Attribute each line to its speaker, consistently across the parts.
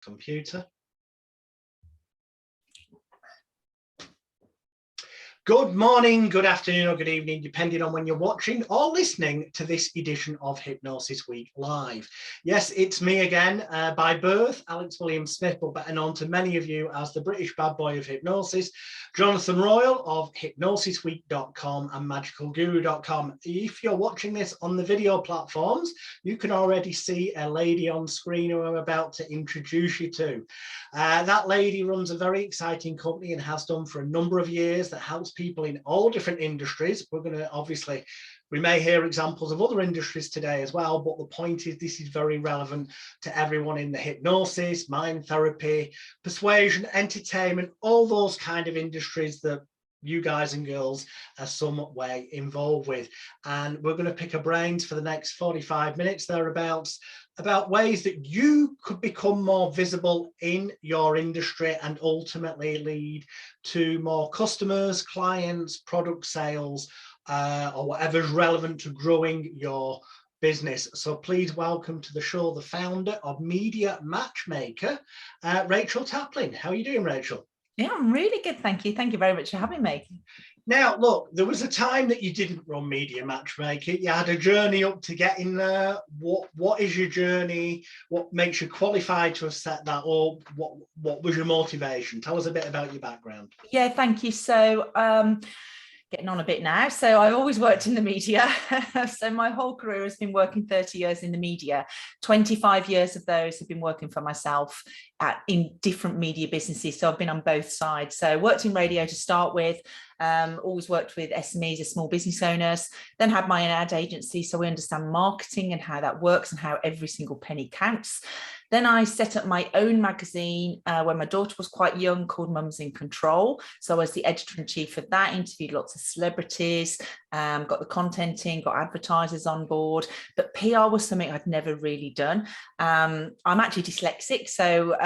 Speaker 1: computer. Good morning, good afternoon, or good evening, depending on when you're watching or listening to this edition of Hypnosis Week Live. Yes, it's me again, by birth, Alex William Smith, but better known to many of you as the British bad boy of hypnosis, Jonathan Royle of hypnosisweek.com and magicalguru.com. If you're watching this on the video platforms, you can already see a lady on screen who I'm about to introduce you to. That lady runs a very exciting company and has done for a number of years that helps people in all different industries. We're going to obviously, we may hear examples of other industries today as well, but the point is this is very relevant to everyone in the hypnosis, mind therapy, persuasion, entertainment, all those kind of industries that you guys and girls are some way involved with. And we're going to pick our brains for the next 45 minutes thereabouts about ways that you could become more visible in your industry and ultimately lead to more customers, clients, product sales, or whatever's relevant to growing your business. So please welcome to the show the founder of Media MatchMaker, Rachael Taplin. How are you doing, Rachael?
Speaker 2: Yeah, I'm really good, thank you. Thank you very much for having me.
Speaker 1: Now, look, there was a time that you didn't run Media MatchMaker. You had a journey up to getting there. What is your journey? What makes you qualified to have set that up? What was your motivation? Tell us a bit about your background.
Speaker 2: Yeah, thank you. So, getting on a bit now. So I always worked in the media. So my whole career has been working 30 years in the media. 25 years of those have been working for myself in different media businesses. So I've been on both sides. So I worked in radio to start with, always worked with SMEs as small business owners, then had my own ad agency. So we understand marketing and how that works and how every single penny counts. Then I set up my own magazine when my daughter was quite young called Mums in Control. So I was the editor-in-chief of that, interviewed lots of celebrities, got the content in, got advertisers on board, but PR was something I'd never really done. I'm actually dyslexic. So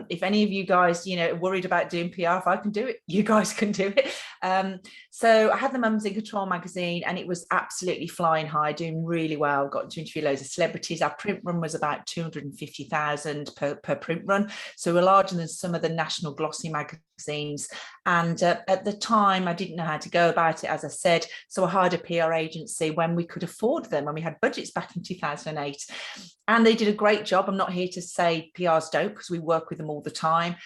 Speaker 2: if any of you guys, are worried about doing PR, if I can do it, you guys can do it. So I had the Mums in Control magazine and it was absolutely flying high, doing really well. Got to interview loads of celebrities. Our print run was about 250,000 per print run. So we're larger than some of the national glossy magazines. And at the time, I didn't know how to go about it, as I said. So I hired a PR agency when we could afford them, when we had budgets back in 2008. And they did a great job. I'm not here to say PRs don't, because we work with them all the time,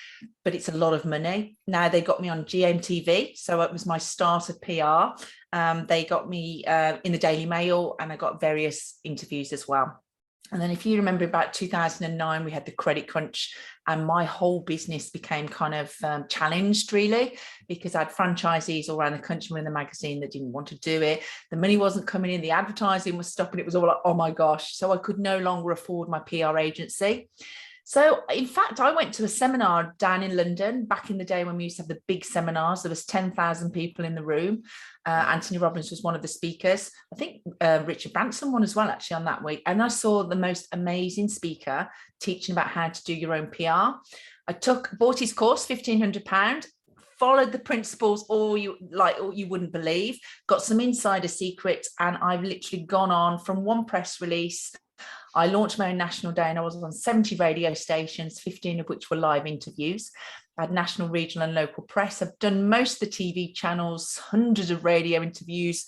Speaker 2: but it's a lot of money. Now they got me on GMTV. So it was my start of PR. They got me in the Daily Mail and I got various interviews as well. And then if you remember about 2009, we had the credit crunch and my whole business became kind of challenged really, because I had franchisees all around the country in the magazine that didn't want to do it. The money wasn't coming in, the advertising was stopping. It was all like, oh my gosh. So I could no longer afford my PR agency. So in fact, I went to a seminar down in London back in the day when we used to have the big seminars. There was 10,000 people in the room. Anthony Robbins was one of the speakers. I think Richard Branson won as well, actually, on that week. And I saw the most amazing speaker teaching about how to do your own PR. I bought his course, £1,500. Followed the principles all you wouldn't believe, got some insider secrets, and I've literally gone on from one press release. I launched my own national day and I was on 70 radio stations, 15 of which were live interviews. I had national, regional and local press. I've done most of the TV channels, hundreds of radio interviews.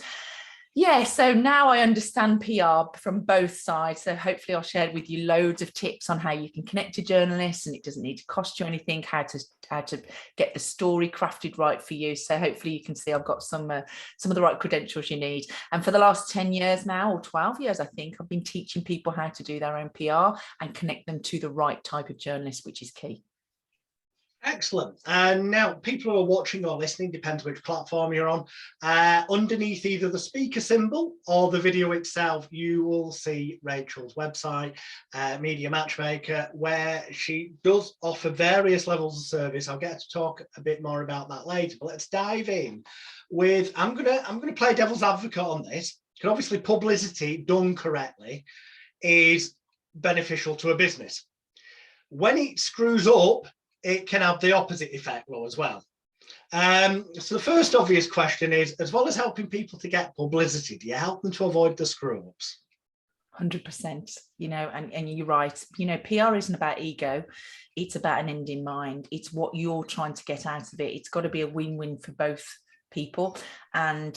Speaker 2: Yeah, so now I understand PR from both sides. So hopefully I'll share with you loads of tips on how you can connect to journalists and it doesn't need to cost you anything, how to get the story crafted right for you. So hopefully you can see I've got some of the right credentials you need. And for the last 10 years now, or 12 years, I think, I've been teaching people how to do their own PR and connect them to the right type of journalist, which is key.
Speaker 1: Excellent. And now people who are watching or listening, depends which platform you're on, underneath either the speaker symbol or the video itself, you will see Rachael's website, Media MatchMaker, where she does offer various levels of service. I'll get to talk a bit more about that later, but let's dive in with, I'm gonna play devil's advocate on this, because obviously publicity done correctly is beneficial to a business. When it screws up, it can have the opposite effect though as well. So the first obvious question is, as well as helping people to get publicity, do you help them to avoid the screw-ups?
Speaker 2: 100%, you know, and you're right, you know, PR isn't about ego, it's about an end in mind. It's what you're trying to get out of it. It's got to be a win-win for both people. And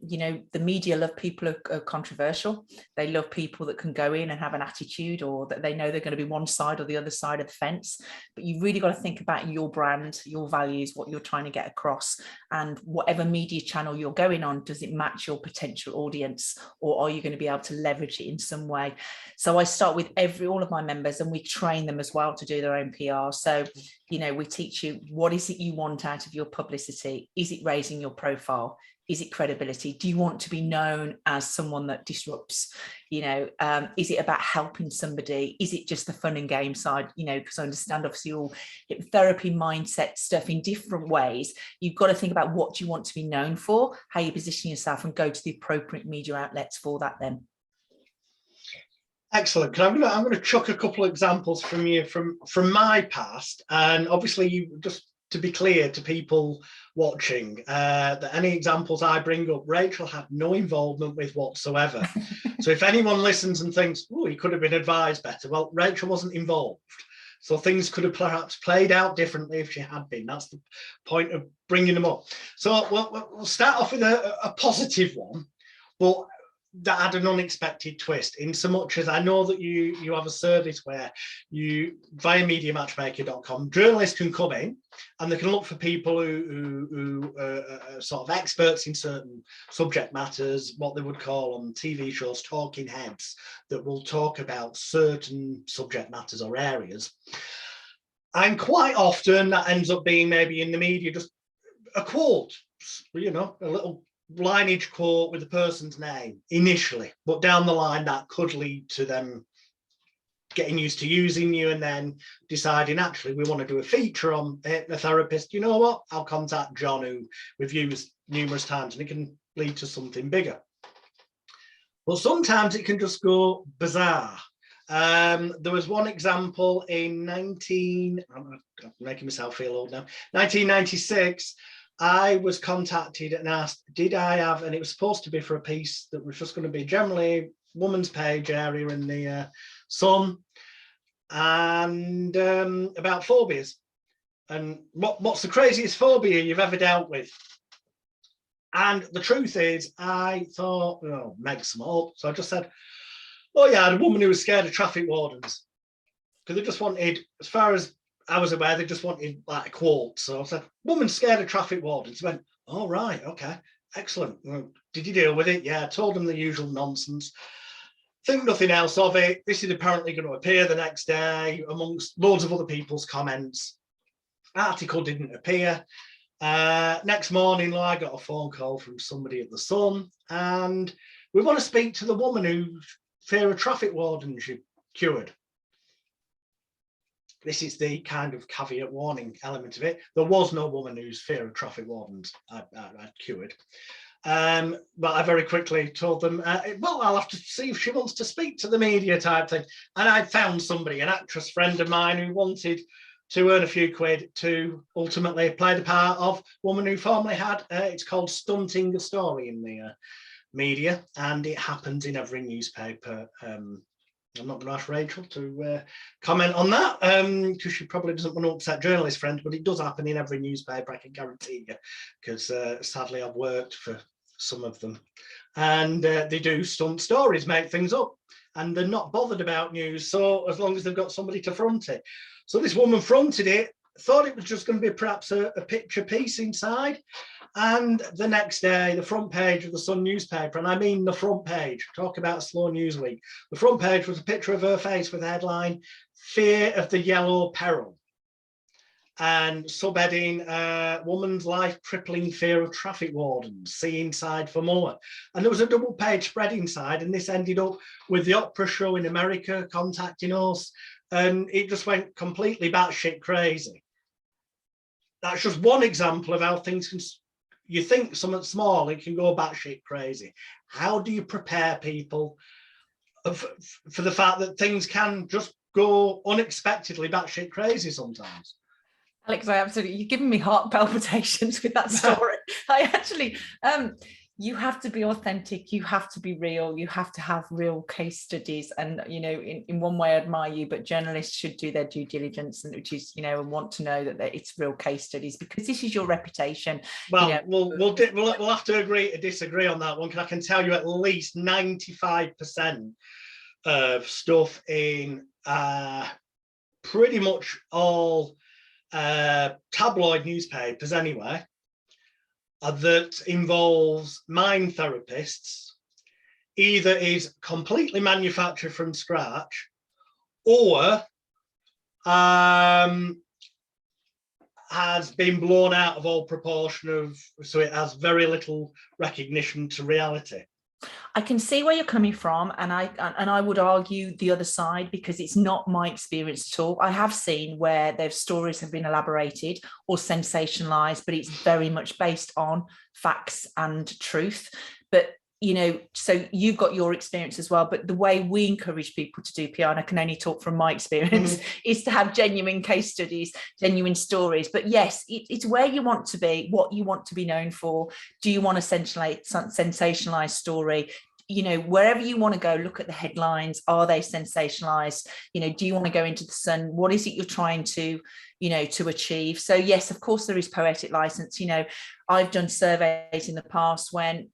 Speaker 2: you know, the media love people who are controversial. They love people that can go in and have an attitude, or that they know they're going to be one side or the other side of the fence. But you've really got to think about your brand, your values, what you're trying to get across, and whatever media channel you're going on, does it match your potential audience, or are you going to be able to leverage it in some way? So I start with all of my members, and we train them as well to do their own PR. So, you know, we teach you, what is it you want out of your publicity? Is it raising your profile? Is it credibility? Do you want to be known as someone that disrupts? You know, is it about helping somebody? Is it just the fun and game side? You know, because I understand obviously all therapy mindset stuff in different ways. You've got to think about what you want to be known for, how you position yourself, and go to the appropriate media outlets for that then.
Speaker 1: Excellent. I'm going to chuck a couple of examples from you from my past, and obviously, you just to be clear to people watching, that any examples I bring up, Rachel had no involvement with whatsoever. So if anyone listens and thinks, "Oh, he could have been advised better," well, Rachel wasn't involved, so things could have perhaps played out differently if she had been. That's the point of bringing them up. So we'll start off with a positive one, but that had an unexpected twist, in so much as I know that you have a service where you, via MediaMatchmaker.com, journalists can come in and they can look for people who are sort of experts in certain subject matters, what they would call on TV shows talking heads, that will talk about certain subject matters or areas. And quite often that ends up being, maybe in the media, just a quote, you know, a little lineage quote with the person's name initially, but down the line that could lead to them getting used to using you and then deciding, actually, we want to do a feature on the hypnotherapist. You know what, I'll contact John, who we've used numerous times, and it can lead to something bigger. Well, sometimes it can just go bizarre. There was one example in I'm making myself feel old now, 1996. I was contacted and asked, did I have, and it was supposed to be for a piece that was just going to be generally woman's page area in the Sun, and about phobias. And what's the craziest phobia you've ever dealt with? And the truth is, I thought, oh, make some up. So I just said, oh yeah, I had a woman who was scared of traffic wardens, because they just wanted, as far as I was aware, they just wanted like a quote. So I said, woman scared of traffic wardens. Went, oh, right, okay, excellent. Well, did you deal with it? Yeah, I told them the usual nonsense. Think nothing else of it. This is apparently going to appear the next day amongst loads of other people's comments. Article didn't appear. Next morning, I got a phone call from somebody at the Sun, and we want to speak to the woman whose fear of traffic wardens you cured. This is the kind of caveat warning element of it. There was no woman whose fear of traffic wardens I cured. But I very quickly told them, well, I'll have to see if she wants to speak to the media type thing. And I found somebody, an actress friend of mine, who wanted to earn a few quid to ultimately play the part of woman who formerly had, it's called stunting a story in the media, and it happens in every newspaper. I'm not going to ask Rachel to comment on that, because she probably doesn't want to upset journalist friends, but it does happen in every newspaper, I can guarantee you, because sadly I've worked for some of them, and they do stunt stories, make things up, and they're not bothered about news, so as long as they've got somebody to front it. So this woman fronted it, thought it was just going to be perhaps a picture piece inside, and the next day, the front page of the Sun newspaper, and I mean the front page, talk about a slow news week, the front page was a picture of her face with the headline, "Fear of the Yellow Peril," and subheading, "Woman's life crippling fear of traffic wardens, see inside for more." And there was a double page spread inside, and this ended up with the opera show in America contacting us, and it just went completely batshit crazy. That's just one example of how things can, you think something small, it can go batshit crazy. How do you prepare people for the fact that things can just go unexpectedly batshit crazy sometimes?
Speaker 2: Alex, I absolutely, you're giving me heart palpitations with that story. I actually, You have to be authentic, you have to be real, you have to have real case studies. And, you know, in one way I admire you, but journalists should do their due diligence, and which is, you know, and want to know that it's real case studies, because this is your reputation.
Speaker 1: Well,
Speaker 2: you know,
Speaker 1: we'll have to agree to disagree on that one, because I can tell you at least 95% of stuff in pretty much all tabloid newspapers anyway, that involves mind therapists either is completely manufactured from scratch, or has been blown out of all proportion so it has very little recognition to reality.
Speaker 2: I can see where you're coming from, and I would argue the other side, because it's not my experience at all. I have seen where their stories have been elaborated or sensationalized, but it's very much based on facts and truth. But, you know, so you've got your experience as well, but the way we encourage people to do PR, and I can only talk from my experience, is to have genuine case studies, genuine stories. But yes, it's where you want to be, what you want to be known for. Do you want a sensationalized story? You know, wherever you want to go, look at the headlines. Are they sensationalized? You know, do you want to go into the Sun? What is it you're trying to, you know, to achieve? So yes, of course there is poetic license. You know, I've done surveys in the past when,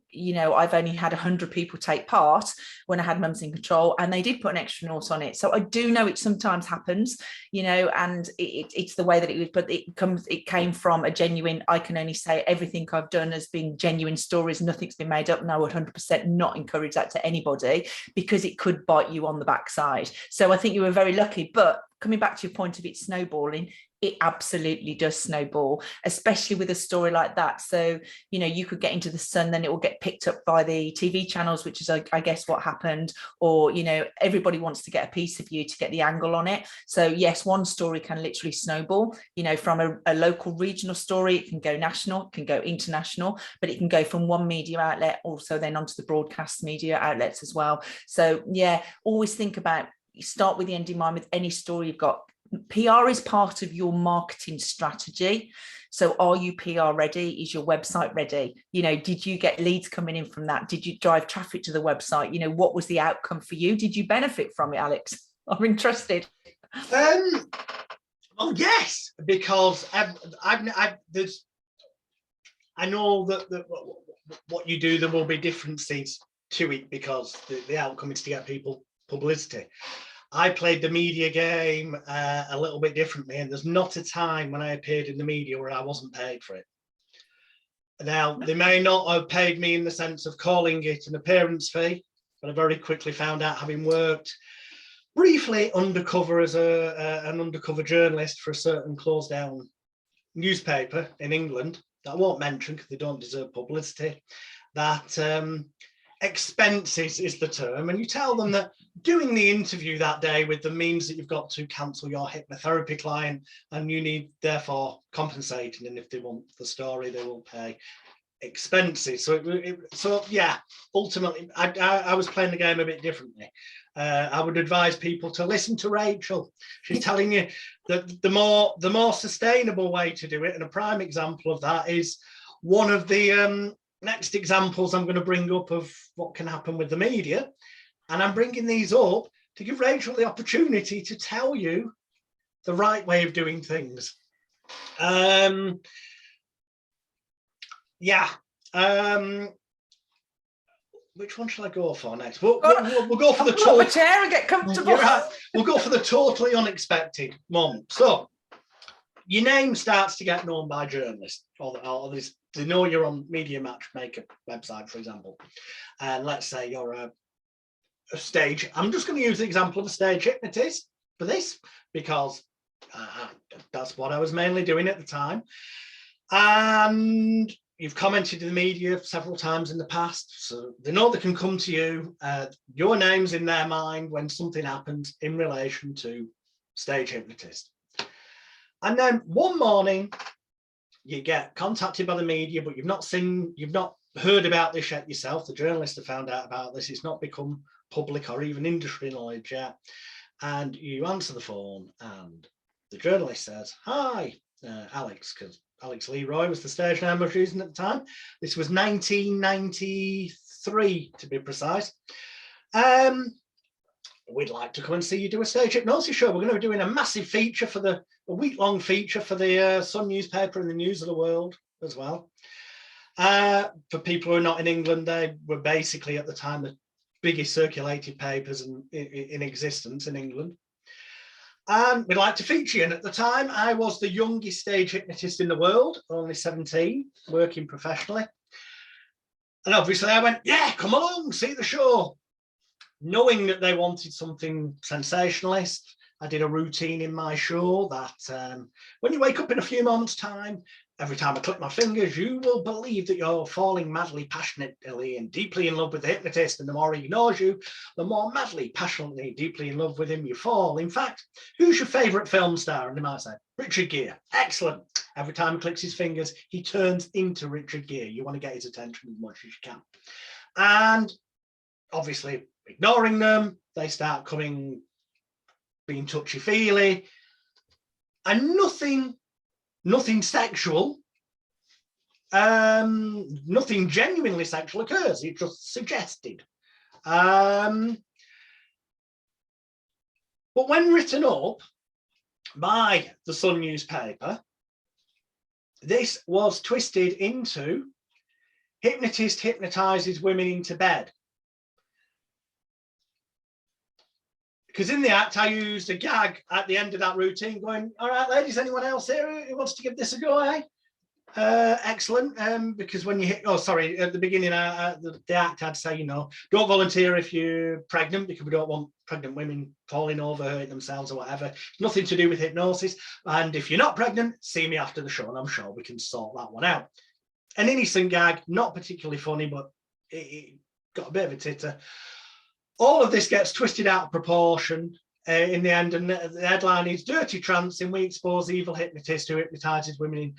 Speaker 2: you know, I've only had 100 people take part when I had Mums in Control, and they did put an extra note on it. So I do know it sometimes happens, you know, and it's the way that it was, but it came from a genuine, I can only say everything I've done has been genuine stories. Nothing's been made up. No, 100% not encourage that to anybody, because it could bite you on the backside. So I think you were very lucky. But coming back to your point of it snowballing, it absolutely does snowball, especially with a story like that. So, you know, you could get into the Sun, then it will get picked up by the TV channels, which is, I guess, what happened. Or, you know, everybody wants to get a piece of you to get the angle on it. So yes, one story can literally snowball, you know, from a local regional story. It can go national, it can go international, but it can go from one media outlet also then onto the broadcast media outlets as well. So yeah, always think about, you start with the end in mind with any story you've got. PR is part of your marketing strategy. So are you PR ready? Is your website ready? You know, did you get leads coming in from that? Did you drive traffic to the website? You know, what was the outcome for you? Did you benefit from it, Alex? I'm interested.
Speaker 1: Well, yes, because I know that what you do, there will be differences to it, because the outcome is to get people publicity. I played the media game a little bit differently, and there's not a time when I appeared in the media where I wasn't paid for it. Now, they may not have paid me in the sense of calling it an appearance fee, but I very quickly found out, having worked briefly undercover as an undercover journalist for a certain closed down newspaper in England that I won't mention because they don't deserve publicity, that expenses is the term, and you tell them that doing the interview that day with them means that you've got to cancel your hypnotherapy client, and you need therefore compensating, and if they want the story they will pay expenses. So yeah, ultimately I was playing the game a bit differently. I would advise people to listen to Rachael. She's telling you that the more sustainable way to do it, and a prime example of that is one of the next examples I'm going to bring up of what can happen with the media. And I'm bringing these up to give Rachael the opportunity to tell you the right way of doing things. Which one shall I go for next? We'll go for the
Speaker 2: total chair and get comfortable.
Speaker 1: Right. We'll go for the totally unexpected moment. So your name starts to get known by journalists, or they know you're on Media MatchMaker website, for example. And let's say you're a stage. I'm just going to use the example of a stage hypnotist for this, because that's what I was mainly doing at the time. And you've commented in the media several times in the past, so they know they can come to you. Your name's in their mind when something happens in relation to stage hypnotist. And then one morning, you get contacted by the media, but you've not heard about this yet yourself. The journalists have found out about this. It's not become public or even industry knowledge yet. And you answer the phone, and the journalist says, "Hi, Alex," because Alex Leroy was the stage name I was using at the time. This was 1993 to be precise. We'd like to come and see you do a stage hypnosis show. We're going to be doing a massive feature for a week-long feature for the Sun newspaper and the News of the World as well. For people who are not in England, they were basically at the time the biggest circulated papers in existence in England. And we'd like to feature you. And at the time, I was the youngest stage hypnotist in the world, only 17, working professionally. And obviously I went, yeah, come along, see the show. Knowing that they wanted something sensationalist, I did a routine in my show that when you wake up in a few moments' time, every time I click my fingers, you will believe that you're falling madly, passionately and deeply in love with the hypnotist. And the more he ignores you, the more madly, passionately, deeply in love with him you fall. In fact, who's your favourite film star? And they might say, Richard Gere. Excellent. Every time he clicks his fingers, he turns into Richard Gere. You want to get his attention as much as you can. And obviously, ignoring them, they start being touchy-feely. And nothing sexual, nothing genuinely sexual occurs. It's just suggested. But when written up by the Sun newspaper, this was twisted into hypnotist hypnotizes women into bed. Because in the act, I used a gag at the end of that routine going, all right, ladies, anyone else here who wants to give this a go, eh? Excellent. Because when you hit, at the beginning, the act, I'd say, don't volunteer if you're pregnant, because we don't want pregnant women falling over, hurting themselves or whatever. Nothing to do with hypnosis. And if you're not pregnant, see me after the show, and I'm sure we can sort that one out. An innocent gag, not particularly funny, but it got a bit of a titter. All of this gets twisted out of proportion in the end, and the headline is "Dirty Trancing, we expose evil hypnotist who hypnotizes women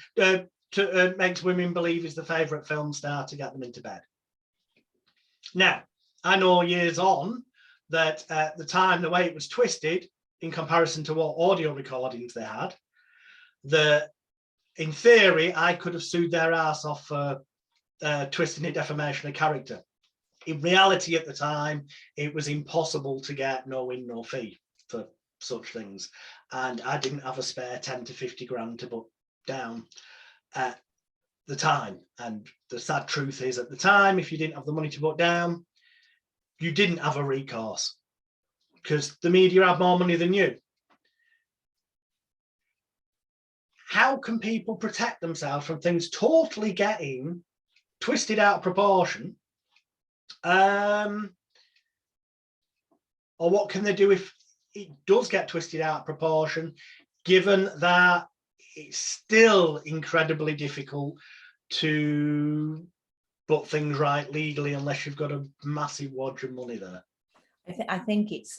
Speaker 1: makes women believe he's the favourite film star to get them into bed." Now, I know years on that at the time, the way it was twisted in comparison to what audio recordings they had, that in theory, I could have sued their ass off for twisting and defamation of character. In reality, at the time, it was impossible to get no win, no fee for such things. And I didn't have a spare 10 to 50 grand to put down at the time. And the sad truth is, at the time, if you didn't have the money to put down, you didn't have a recourse because the media had more money than you. How can people protect themselves from things totally getting twisted out of proportion? Or what can they do if it does get twisted out of proportion, given that it's still incredibly difficult to put things right legally unless you've got a massive wad of money there?
Speaker 2: I think it's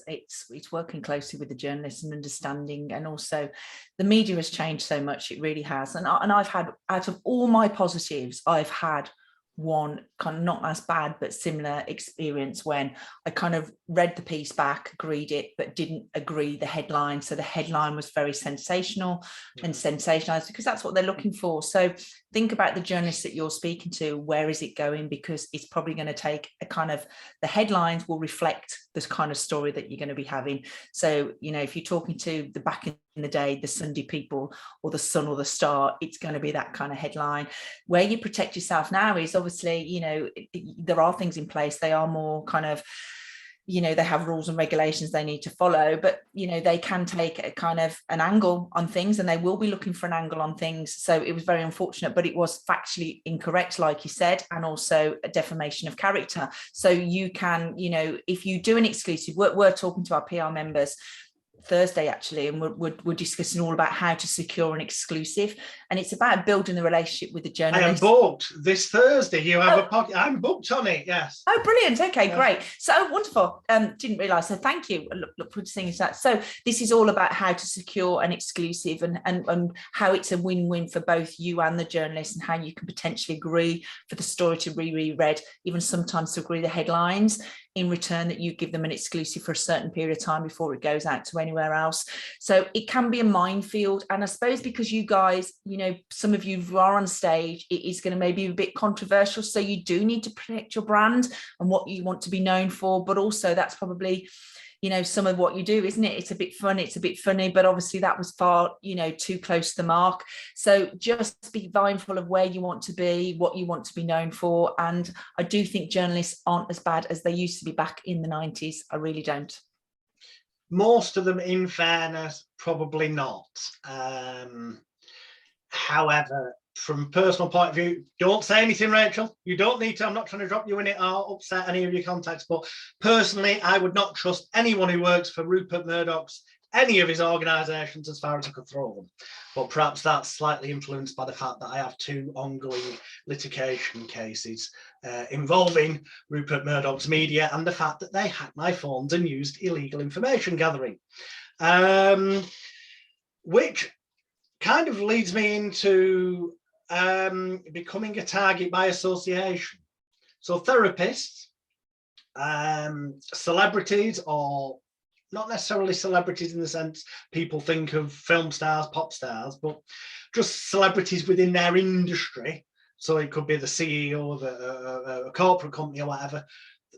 Speaker 2: working closely with the journalists and understanding, and also the media has changed so much. It really has. And I've had, out of all my positives, I've had one kind of not as bad but similar experience when I kind of read the piece back, agreed it, but didn't agree the headline. So the headline was very sensational and sensationalized because that's what they're looking for. So think about the journalists that you're speaking to. Where is it going? Because it's probably going to take a kind of, the headlines will reflect this kind of story that you're going to be having. So, if you're talking to the back in the day, the Sunday People or the Sun or the Star, it's going to be that kind of headline. Where you protect yourself now is obviously, there are things in place. They are more kind of, they have rules and regulations they need to follow, but they can take a kind of an angle on things, and they will be looking for an angle on things. So it was very unfortunate, but it was factually incorrect, like you said, and also a defamation of character. So you can, if you do an exclusive, we're talking to our PR members Thursday actually, and we're discussing all about how to secure an exclusive, and it's about building the relationship with the journalist.
Speaker 1: I am booked this Thursday. You have a pocket. I'm booked on it. Yes.
Speaker 2: Oh, brilliant. Okay, great. So wonderful. Didn't realise. So thank you. Look forward to seeing that. So this is all about how to secure an exclusive and how it's a win-win for both you and the journalist, and how you can potentially agree for the story to be reread, even sometimes to agree the headlines, in return that you give them an exclusive for a certain period of time before it goes out to anyone anywhere else. So it can be a minefield. And I suppose because you guys, you know, some of you are on stage, it is going to maybe be a bit controversial. So you do need to protect your brand and what you want to be known for. But also that's probably, you know, some of what you do, isn't it? It's a bit fun, it's a bit funny, but obviously that was far, you know, too close to the mark. So just be mindful of where you want to be, what you want to be known for. And I do think journalists aren't as bad as they used to be back in the 90s. I really don't.
Speaker 1: Most of them, in fairness, probably not. However, from a personal point of view, don't say anything, Rachel. You don't need to. I'm not trying to drop you in it or upset any of your contacts. But personally, I would not trust anyone who works for Rupert Murdoch's, any of his organisations, as far as I could throw them. But perhaps that's slightly influenced by the fact that I have 2 ongoing litigation cases involving Rupert Murdoch's media and the fact that they hacked my phones and used illegal information gathering. Which kind of leads me into becoming a target by association. So therapists, celebrities, or not necessarily celebrities in the sense people think of film stars, pop stars, but just celebrities within their industry. So it could be the CEO of a corporate company or whatever.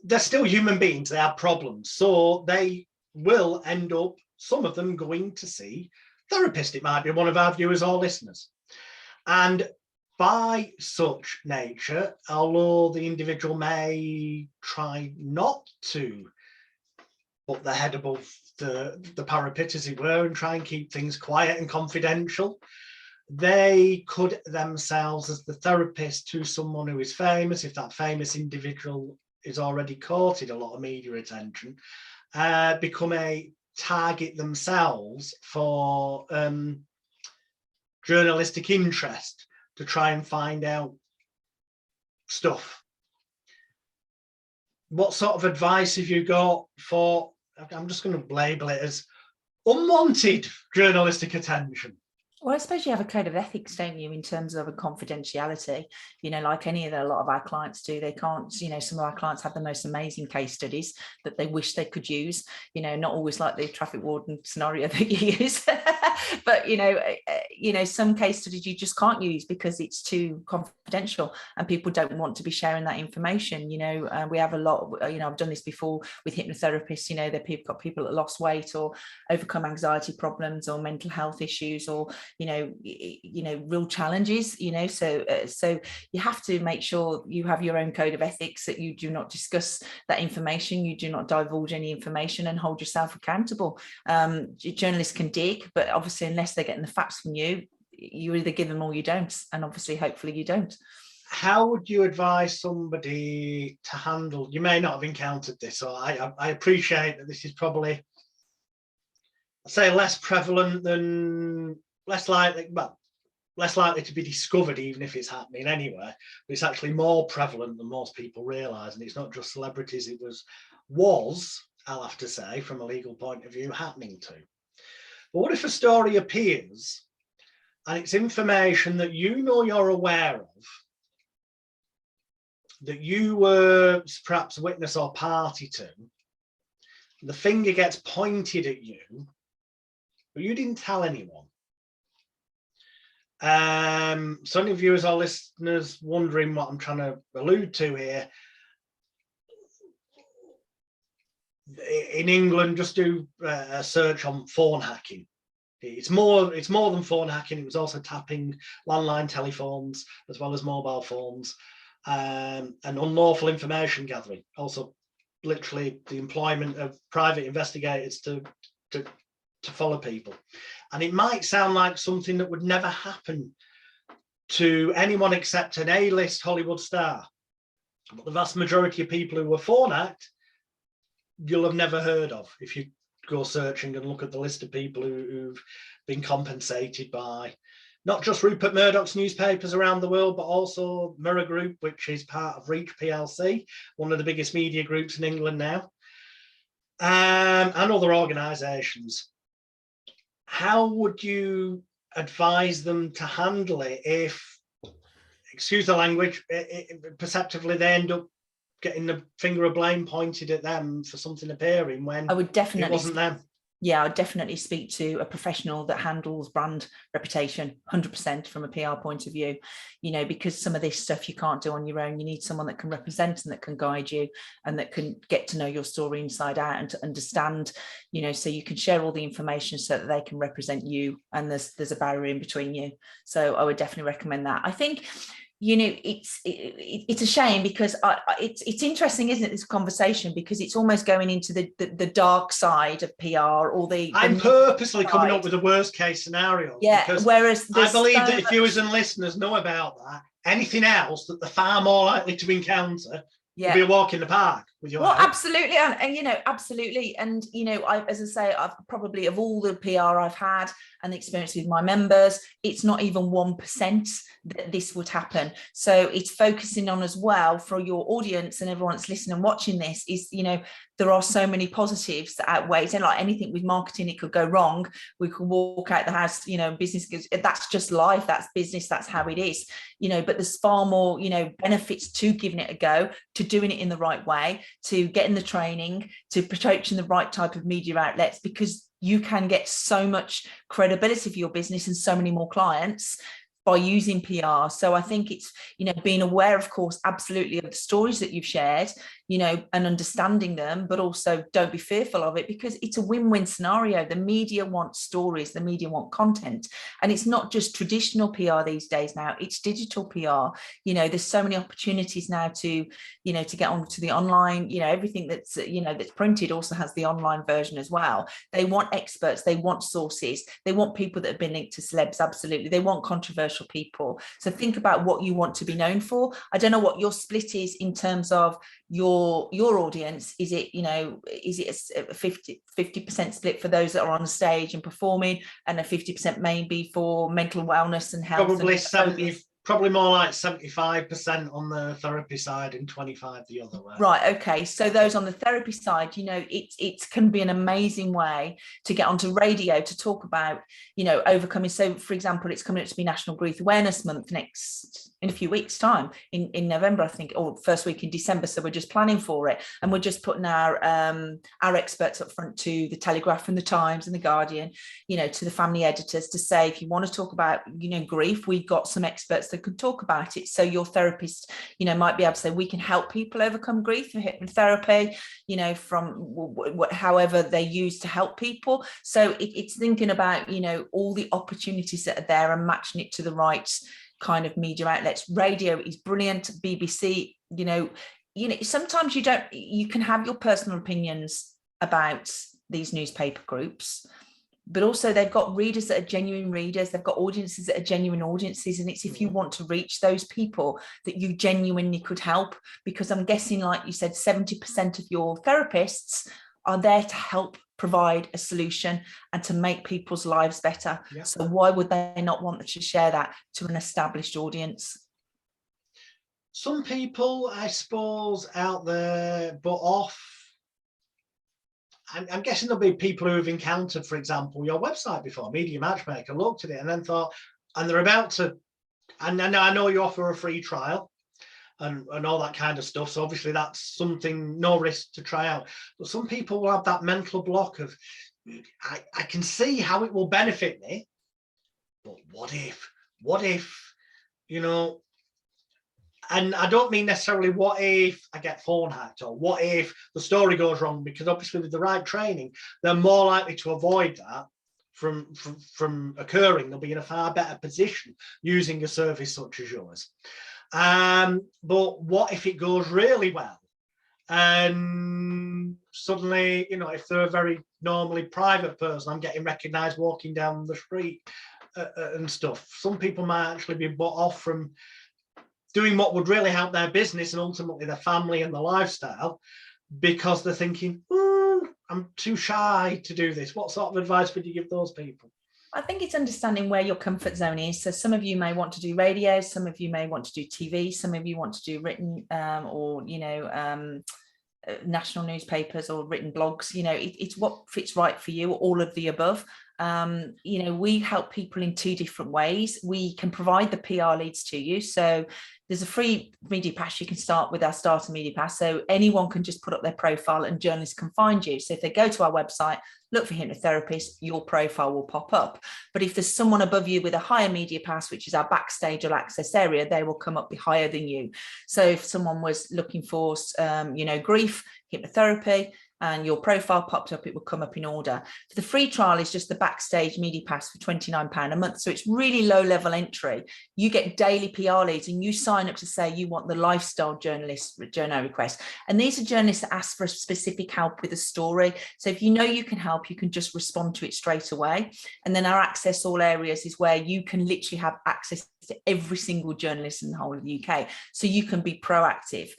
Speaker 1: They're still human beings. They have problems. So they will end up, some of them, going to see therapists. It might be one of our viewers or listeners. And by such nature, although the individual may try not to put their head above the parapet, as it were, and try and keep things quiet and confidential, they could themselves, as the therapist to someone who is famous, if that famous individual is already courted a lot of media attention, become a target themselves for journalistic interest to try and find out stuff. What sort of advice have you got for, I'm just going to label it as unwanted journalistic attention?
Speaker 2: Well, I suppose you have a code of ethics, don't you, in terms of a confidentiality, you know, like any of a lot of our clients do. They can't, you know, some of our clients have the most amazing case studies that they wish they could use, you know, not always like the traffic warden scenario that you use, but, you know, some case studies you just can't use because it's too confidential and people don't want to be sharing that information. You know, we have a lot, you know, I've done this before with hypnotherapists, you know, they've got people that lost weight or overcome anxiety problems or mental health issues or, you know, real challenges, you know, so you have to make sure you have your own code of ethics, that you do not discuss that information, you do not divulge any information, and hold yourself accountable. Journalists can dig, but obviously unless they're getting the facts from you, you either give them or you don't, and obviously hopefully you don't.
Speaker 1: How would you advise somebody to handle, you may not have encountered this, so I appreciate that this is probably, I'd say, less prevalent than, less likely to be discovered, even if it's happening anywhere, but it's actually more prevalent than most people realise. And it's not just celebrities, it was, I'll have to say, from a legal point of view, happening to. But what if a story appears and it's information that you know you're aware of, that you were perhaps a witness or party to, the finger gets pointed at you, but you didn't tell anyone? So any viewers or listeners wondering what I'm trying to allude to here, in England, just do a search on phone hacking. It's more than phone hacking. It was also tapping landline telephones as well as mobile phones, and unlawful information gathering. Also, literally the employment of private investigators to follow people. And it might sound like something that would never happen to anyone except an A-list Hollywood star. But the vast majority of people who were phone hacked, you'll have never heard of if you go searching and look at the list of people who've been compensated by not just Rupert Murdoch's newspapers around the world, but also Mirror Group, which is part of Reach PLC, one of the biggest media groups in England now, and other organisations. How would you advise them to handle it if, excuse the language, perceptively they end up getting the finger of blame pointed at them for something appearing when
Speaker 2: I would definitely,
Speaker 1: it wasn't them?
Speaker 2: yeah, I'd definitely speak to a professional that handles brand reputation 100% from a PR point of view, because some of this stuff you can't do on your own. You need someone that can represent and that can guide you and that can get to know your story inside out and to understand, so you can share all the information so that they can represent you, and there's a barrier in between you. So I would definitely recommend that. I think it's a shame because it's interesting, isn't it, this conversation, because it's almost going into the dark side of PR, or
Speaker 1: I'm purposely coming up with the worst case scenario.
Speaker 2: Yeah,
Speaker 1: because
Speaker 2: whereas
Speaker 1: I believe that if viewers and listeners know about that, anything else that they're far more likely to encounter will be a walk in the park with your help.
Speaker 2: Absolutely, and absolutely, and as I say, I've probably, of all the PR I've had and the experience with my members, it's not even 1% that this would happen. So it's focusing on as well for your audience and everyone that's listening and watching this is, there are so many positives that outweigh it. And like anything with marketing, it could go wrong. We could walk out the house, business, that's just life, that's business, that's how it is, but there's far more, benefits to giving it a go, to doing it in the right way, to getting the training, to approaching the right type of media outlets, because you can get so much credibility for your business and so many more clients by using PR. So I think it's, being aware, of course, absolutely, of the stories that you've shared, and understanding them, but also don't be fearful of it, because it's a win-win scenario. The media want stories, the media want content, and it's not just traditional PR these days now, it's digital PR. There's so many opportunities now to get onto the online, everything that's, that's printed also has the online version as well. They want experts, they want sources, they want people that have been linked to celebs, absolutely. They want controversial people. So think about what you want to be known for. I don't know what your split is in terms of your audience. Is it a 50% split for those that are on the stage and performing, and a 50% maybe for mental wellness and health?
Speaker 1: Probably more like 75% on the therapy side and 25% the other way.
Speaker 2: Right. Okay. So those on the therapy side, it can be an amazing way to get onto radio to talk about, overcoming. So, for example, it's coming up to be National Grief Awareness Month in a few weeks' time, in November, I think, or first week in December. So we're just planning for it, and we're just putting our experts up front to the Telegraph and the Times and the Guardian, to the family editors, to say, if you want to talk about, grief, we've got some experts that could talk about it. So your therapist, might be able to say, we can help people overcome grief through hypnotherapy, from however they use to help people. So it's thinking about, all the opportunities that are there and matching it to the right kind of media outlets. Radio is brilliant. BBC, sometimes you can have your personal opinions about these newspaper groups, but also they've got readers that are genuine readers, they've got audiences that are genuine audiences, and it's if you want to reach those people that you genuinely could help, because I'm guessing, like you said, 70% of your therapists are there to help provide a solution and to make people's lives better. Yeah. So why would they not want to share that to an established audience?
Speaker 1: Some people, I suppose, out there, but off. I'm guessing there'll be people who have encountered, for example, your website before, Media Matchmaker, looked at it and then thought, and they're about to, and I know you offer a free trial and all that kind of stuff. So obviously that's something, no risk to try out. But some people will have that mental block of, I can see how it will benefit me, but what if, and I don't mean necessarily what if I get phone hacked or what if the story goes wrong, because obviously with the right training, they're more likely to avoid that from occurring. They'll be in a far better position using a service such as yours. But what if it goes really well? And suddenly, if they're a very normally private person, I'm getting recognized walking down the street and stuff. Some people might actually be bought off from doing what would really help their business and ultimately their family and their lifestyle, because they're thinking, I'm too shy to do this. What sort of advice would you give those people?
Speaker 2: I think it's understanding where your comfort zone is. So some of you may want to do radio, some of you may want to do TV, some of you want to do written or national newspapers or written blogs. It's what fits right for you, all of the above. We help people in two different ways. We can provide the PR leads to you. So there's a free media pass. You can start with our starter media pass. So anyone can just put up their profile and journalists can find you. So if they go to our website, look for hypnotherapist, your profile will pop up. But if there's someone above you with a higher media pass, which is our backstage or access area, they will come up higher than you. So if someone was looking for, grief, hypnotherapy, and your profile popped up, it would come up in order. For the free trial is just the backstage media pass for £29 a month. So it's really low level entry. You get daily PR leads and you sign up to say you want the lifestyle journalist journal request. And these are journalists that ask for specific help with a story. So if you know you can help, you can just respond to it straight away. And then our access all areas is where you can literally have access to every single journalist in the whole of the UK. So you can be proactive.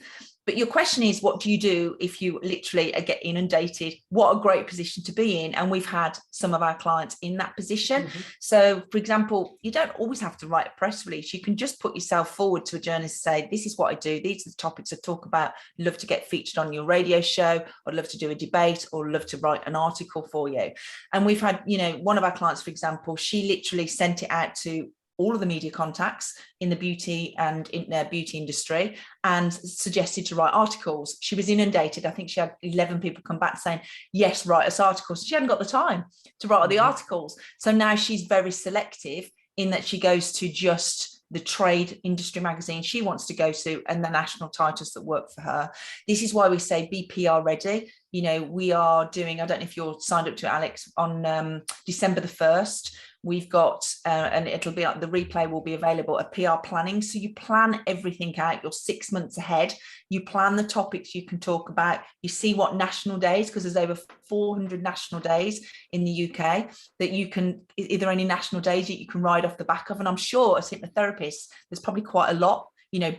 Speaker 2: But your question is, what do you do if you literally get inundated? What a great position to be in. And we've had some of our clients in that position. Mm-hmm. So, for example, you don't always have to write a press release. You can just put yourself forward to a journalist and say, this is what I do. These are the topics I talk about. I'd love to get featured on your radio show. I'd love to do a debate, or love to write an article for you. And we've had, one of our clients, for example, she literally sent it out to all of the media contacts in the beauty and in their beauty industry and suggested to write articles. She was inundated. I think she had 11 people come back saying, yes, write us articles. She hadn't got the time to write all the articles. So now she's very selective in that she goes to just the trade industry magazine she wants to go to and the national titles that work for her. This is why we say be PR ready. We are doing, I don't know if you're signed up to it, Alex, on December the 1st. We've got, and it'll be the replay will be available, a PR planning. So you plan everything out, you're 6 months ahead. You plan the topics you can talk about. You see what national days, because there's over 400 national days in the UK that you can, either any national days that you can ride off the back of. And I'm sure as hypnotherapists, there's probably quite a lot.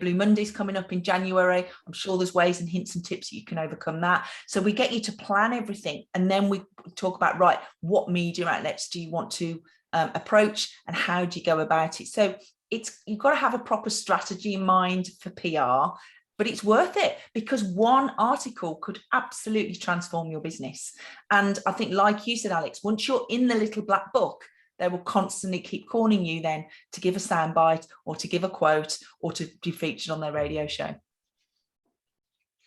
Speaker 2: Blue Monday's coming up in January. I'm sure there's ways and hints and tips that you can overcome that. So we get you to plan everything. And then we talk about, right, what media outlets do you want to approach and how do you go about it? So you've got to have a proper strategy in mind for PR, but it's worth it because one article could absolutely transform your business. And I think, like you said, Alex, once you're in the little black book, they will constantly keep calling you then to give a soundbite or to give a quote or to be featured on their radio show.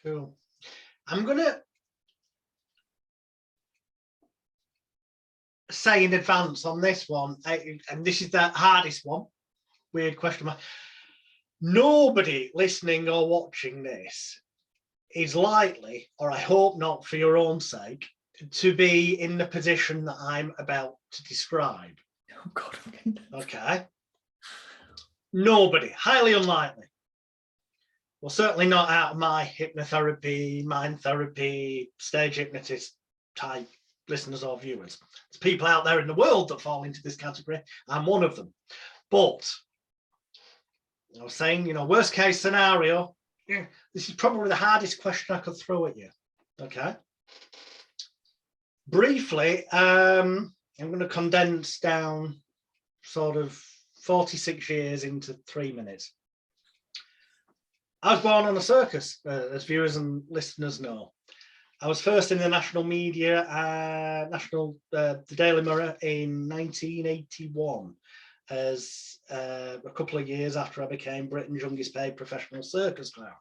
Speaker 1: Cool. I'm going to say in advance on this one, and this is the hardest one, weird question mark. Nobody listening or watching this is likely, or I hope not for your own sake, to be in the position that I'm about to describe.
Speaker 2: Oh God.
Speaker 1: Okay. Nobody, highly unlikely. Well, certainly not out of my hypnotherapy, mind therapy, stage hypnotist type listeners or viewers. There's people out there in the world that fall into this category. I'm one of them. But I was saying, worst case scenario, this is probably the hardest question I could throw at you. Okay. Briefly, I'm going to condense down sort of 46 years into 3 minutes. I was born on a circus, as viewers and listeners know. I was first in the national media, the Daily Mirror in 1981, as a couple of years after I became Britain's youngest paid professional circus clown.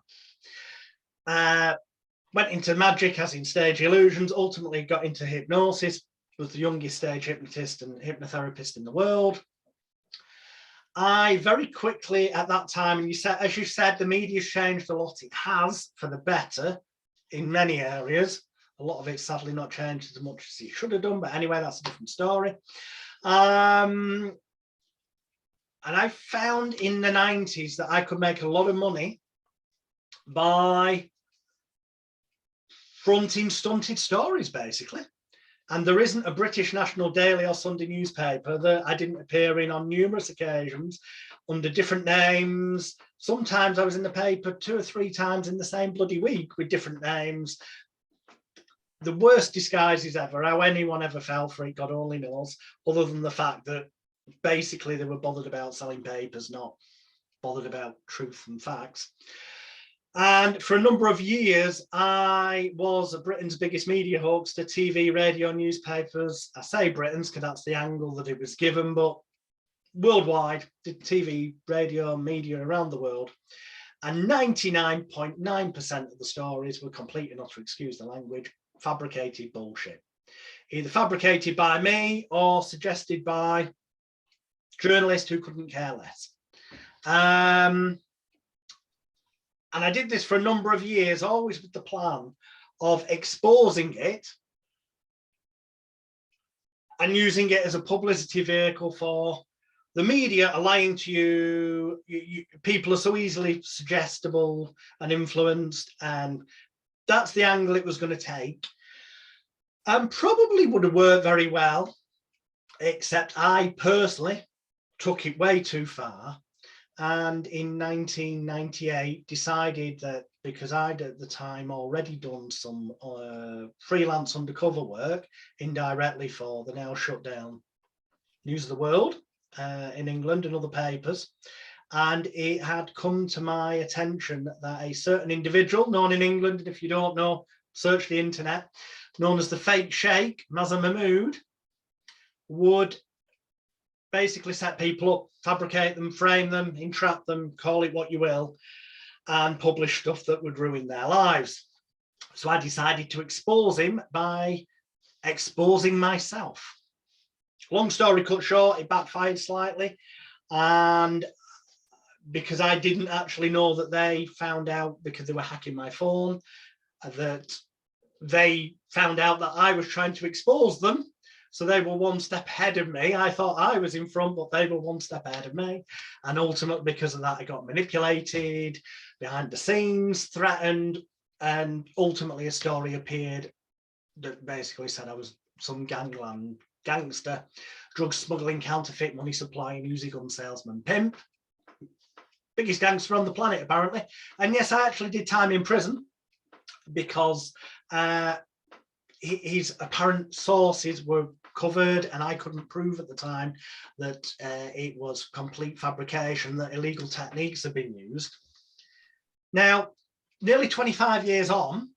Speaker 1: Went into magic, as in stage illusions, ultimately got into hypnosis, was the youngest stage hypnotist and hypnotherapist in the world. I very quickly at that time, and as you said, the media's changed a lot. It has for the better in many areas. A lot of it's sadly not changed as much as it should have done, but anyway, that's a different story. And I found in the 90s that I could make a lot of money by fronting stunted stories, basically. And there isn't a British national daily or Sunday newspaper that I didn't appear in on numerous occasions under different names. Sometimes I was in the paper 2 or 3 times in the same bloody week with different names. The worst disguises ever. How anyone ever fell for it, God only knows, other than the fact that basically they were bothered about selling papers, not bothered about truth and facts. And for a number of years, I was Britain's biggest media hoaxer, TV, radio, newspapers. I say Britain's because that's the angle that it was given, but worldwide, did TV, radio, media around the world. And 99.9% of the stories were complete and utter, excuse the language, fabricated bullshit. either fabricated by me or suggested by journalists who couldn't care less. And I did this for a number of years, always with the plan of exposing it and using it as a publicity vehicle for the media, lying to you. People are so easily suggestible and influenced, and that's the angle it was going to take. And probably would have worked very well, except I personally took it way too far. And in 1998 decided that, because I'd at the time already done some freelance undercover work indirectly for the now shut down News of the World in England and other papers, and it had come to my attention that a certain individual known in England, and if you don't know, search the internet, known as the fake sheikh, Mazza Mahmood, would basically set people up, fabricate them, frame them, entrap them, call it what you will, and publish stuff that would ruin their lives. So I decided to expose him by exposing myself. Long story cut short, it backfired slightly, and because I didn't actually know that they found out, because they were hacking my phone, that they found out that I was trying to expose them. So they were one step ahead of me. I thought I was in front, but they were one step ahead of me. And ultimately, because of that, I got manipulated, behind the scenes, threatened, and ultimately a story appeared that basically said I was some gangland gangster, drug smuggling, counterfeit money supplying, using gun salesman, pimp. Biggest gangster on the planet, apparently. And yes, I actually did time in prison because his apparent sources were covered, and I couldn't prove at the time that it was complete fabrication, that illegal techniques have been used. Now, nearly 25 years on,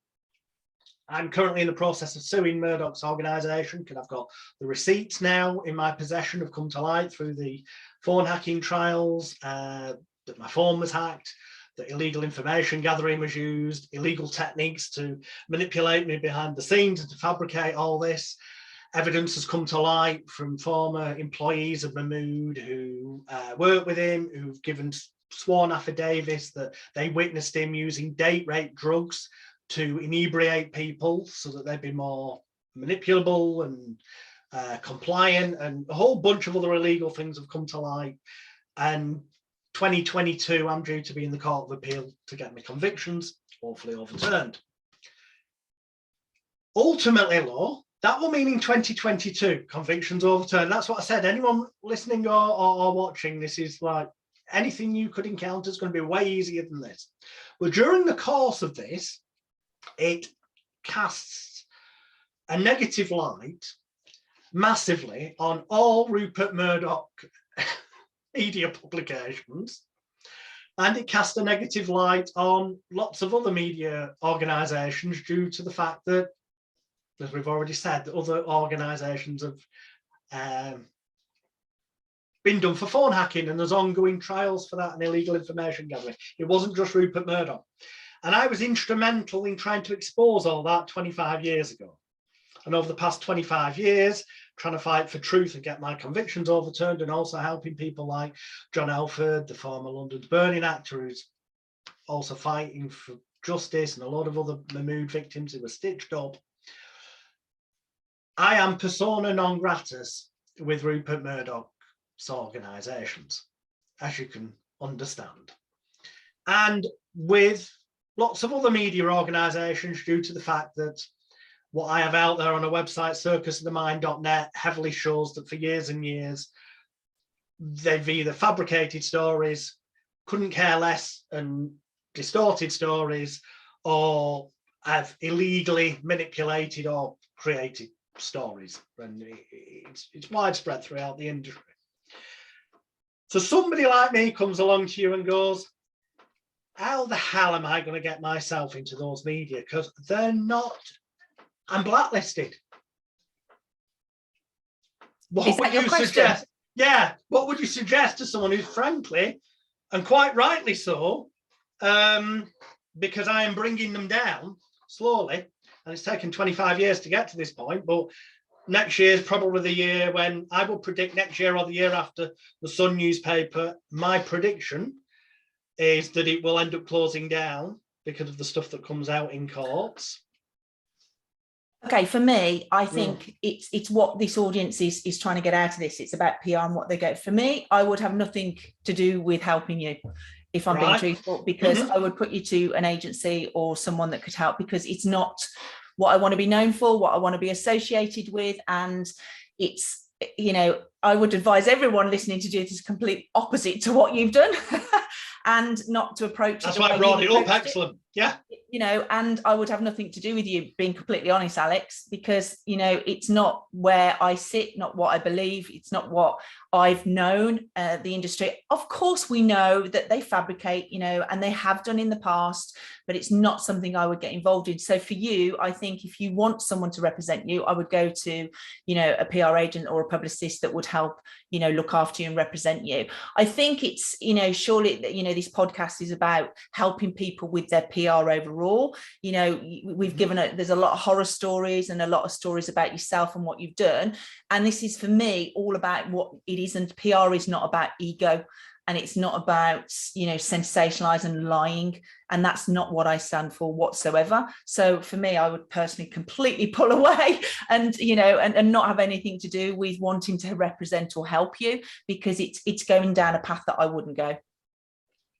Speaker 1: I'm currently in the process of suing Murdoch's organisation, because I've got the receipts now in my possession, have come to light through the phone hacking trials, that my phone was hacked, that illegal information gathering was used, illegal techniques to manipulate me behind the scenes and to fabricate all this. Evidence has come to light from former employees of Mahmood who worked with him, who've given sworn affidavits that they witnessed him using date rape drugs to inebriate people so that they'd be more manipulable and compliant, and a whole bunch of other illegal things have come to light. And 2022, I'm due to be in the Court of Appeal to get my convictions hopefully overturned. Ultimately, law, that will mean in 2022, convictions overturned. That's what I said. Anyone listening or watching, this is like anything you could encounter is going to be way easier than this. But during the course of this, it casts a negative light massively on all Rupert Murdoch media publications, and it cast a negative light on lots of other media organisations due to the fact that, as we've already said, that other organisations have been done for phone hacking, and there's ongoing trials for that and illegal information gathering. It wasn't just Rupert Murdoch. And I was instrumental in trying to expose all that 25 years ago. And over the past 25 years, trying to fight for truth and get my convictions overturned, and also helping people like John Elford, the former London's Burning actor, who's also fighting for justice, and a lot of other Mahmood victims who were stitched up. I am persona non gratis with Rupert Murdoch's organisations, as you can understand. And with lots of other media organisations, due to the fact that what I have out there on a website, circusofthemind.net, heavily shows that for years and years, they've either fabricated stories, couldn't care less, and distorted stories, or have illegally manipulated or created stories. And it's widespread throughout the industry. So somebody like me comes along to you and goes, how the hell am I going to get myself into those media? Because they're not, I'm blacklisted. What would you suggest? Yeah, what would you suggest to someone who's frankly, and quite rightly so, because I am bringing them down slowly, and it's taken 25 years to get to this point, but next year is probably the year when I will predict next year or the year after the Sun newspaper. My prediction is that it will end up closing down because of the stuff that comes out in courts.
Speaker 2: Okay, for me, I think it's what this audience is trying to get out of this. It's about PR and what they get. For me, I would have nothing to do with helping you, if I'm being truthful, because I would put you to an agency or someone that could help, because it's not what I want to be known for, what I want to be associated with. And it's, you know, I would advise everyone listening to do this complete opposite to what you've done and not to approach.
Speaker 1: That's why I brought it up. Excellent. Yeah.
Speaker 2: You know, and I would have nothing to do with you, being completely honest, Alex, because, you know, it's not where I sit, not what I believe. It's not what I've known the industry. Of course, we know that they fabricate, you know, and they have done in the past, but it's not something I would get involved in. So for you, I think if you want someone to represent you, I would go to, you know, a PR agent or a publicist that would help, you know, look after you and represent you. I think it's, you know, surely, you know, this podcast is about helping people with their PR overall. You know, we've given there's a lot of horror stories and a lot of stories about yourself and what you've done. And this is, for me, all about what it is. And PR is not about ego, and it's not about, you know, sensationalizing and lying. And that's not what I stand for whatsoever. So for me, I would personally completely pull away and, you know, and not have anything to do with wanting to represent or help you, because it's going down a path that I wouldn't go.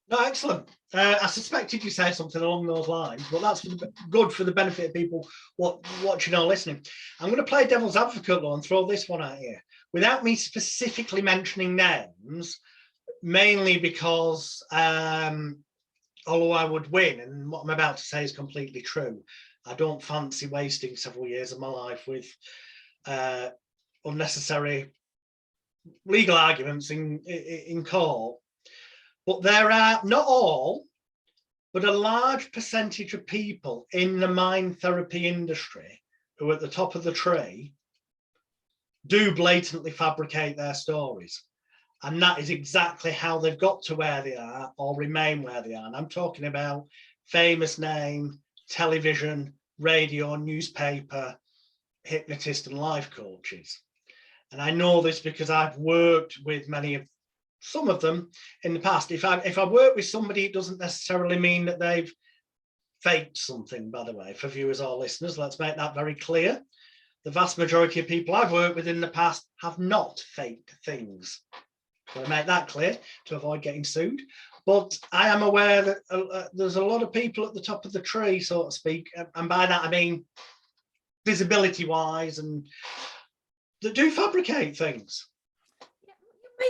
Speaker 1: No, excellent. I suspected you say something along those lines, but that's good for the benefit of people watching or listening. I'm going to play devil's advocate though and throw this one at you, without me specifically mentioning names, mainly because although I would win, and what I'm about to say is completely true, I don't fancy wasting several years of my life with unnecessary legal arguments in court. But there are, not all, but a large percentage of people in the mind therapy industry who are at the top of the tree do blatantly fabricate their stories. And that is exactly how they've got to where they are or remain where they are. And I'm talking about famous name, television, radio, newspaper, hypnotist and life coaches. And I know this because I've worked with some of them in the past. If I work with somebody, it doesn't necessarily mean that they've faked something, by the way, for viewers or listeners. Let's make that very clear. The vast majority of people I've worked with in the past have not faked things. So I make that clear to avoid getting sued. But I am aware that there's a lot of people at the top of the tree, so to speak. And by that, I mean visibility-wise, and that do fabricate things.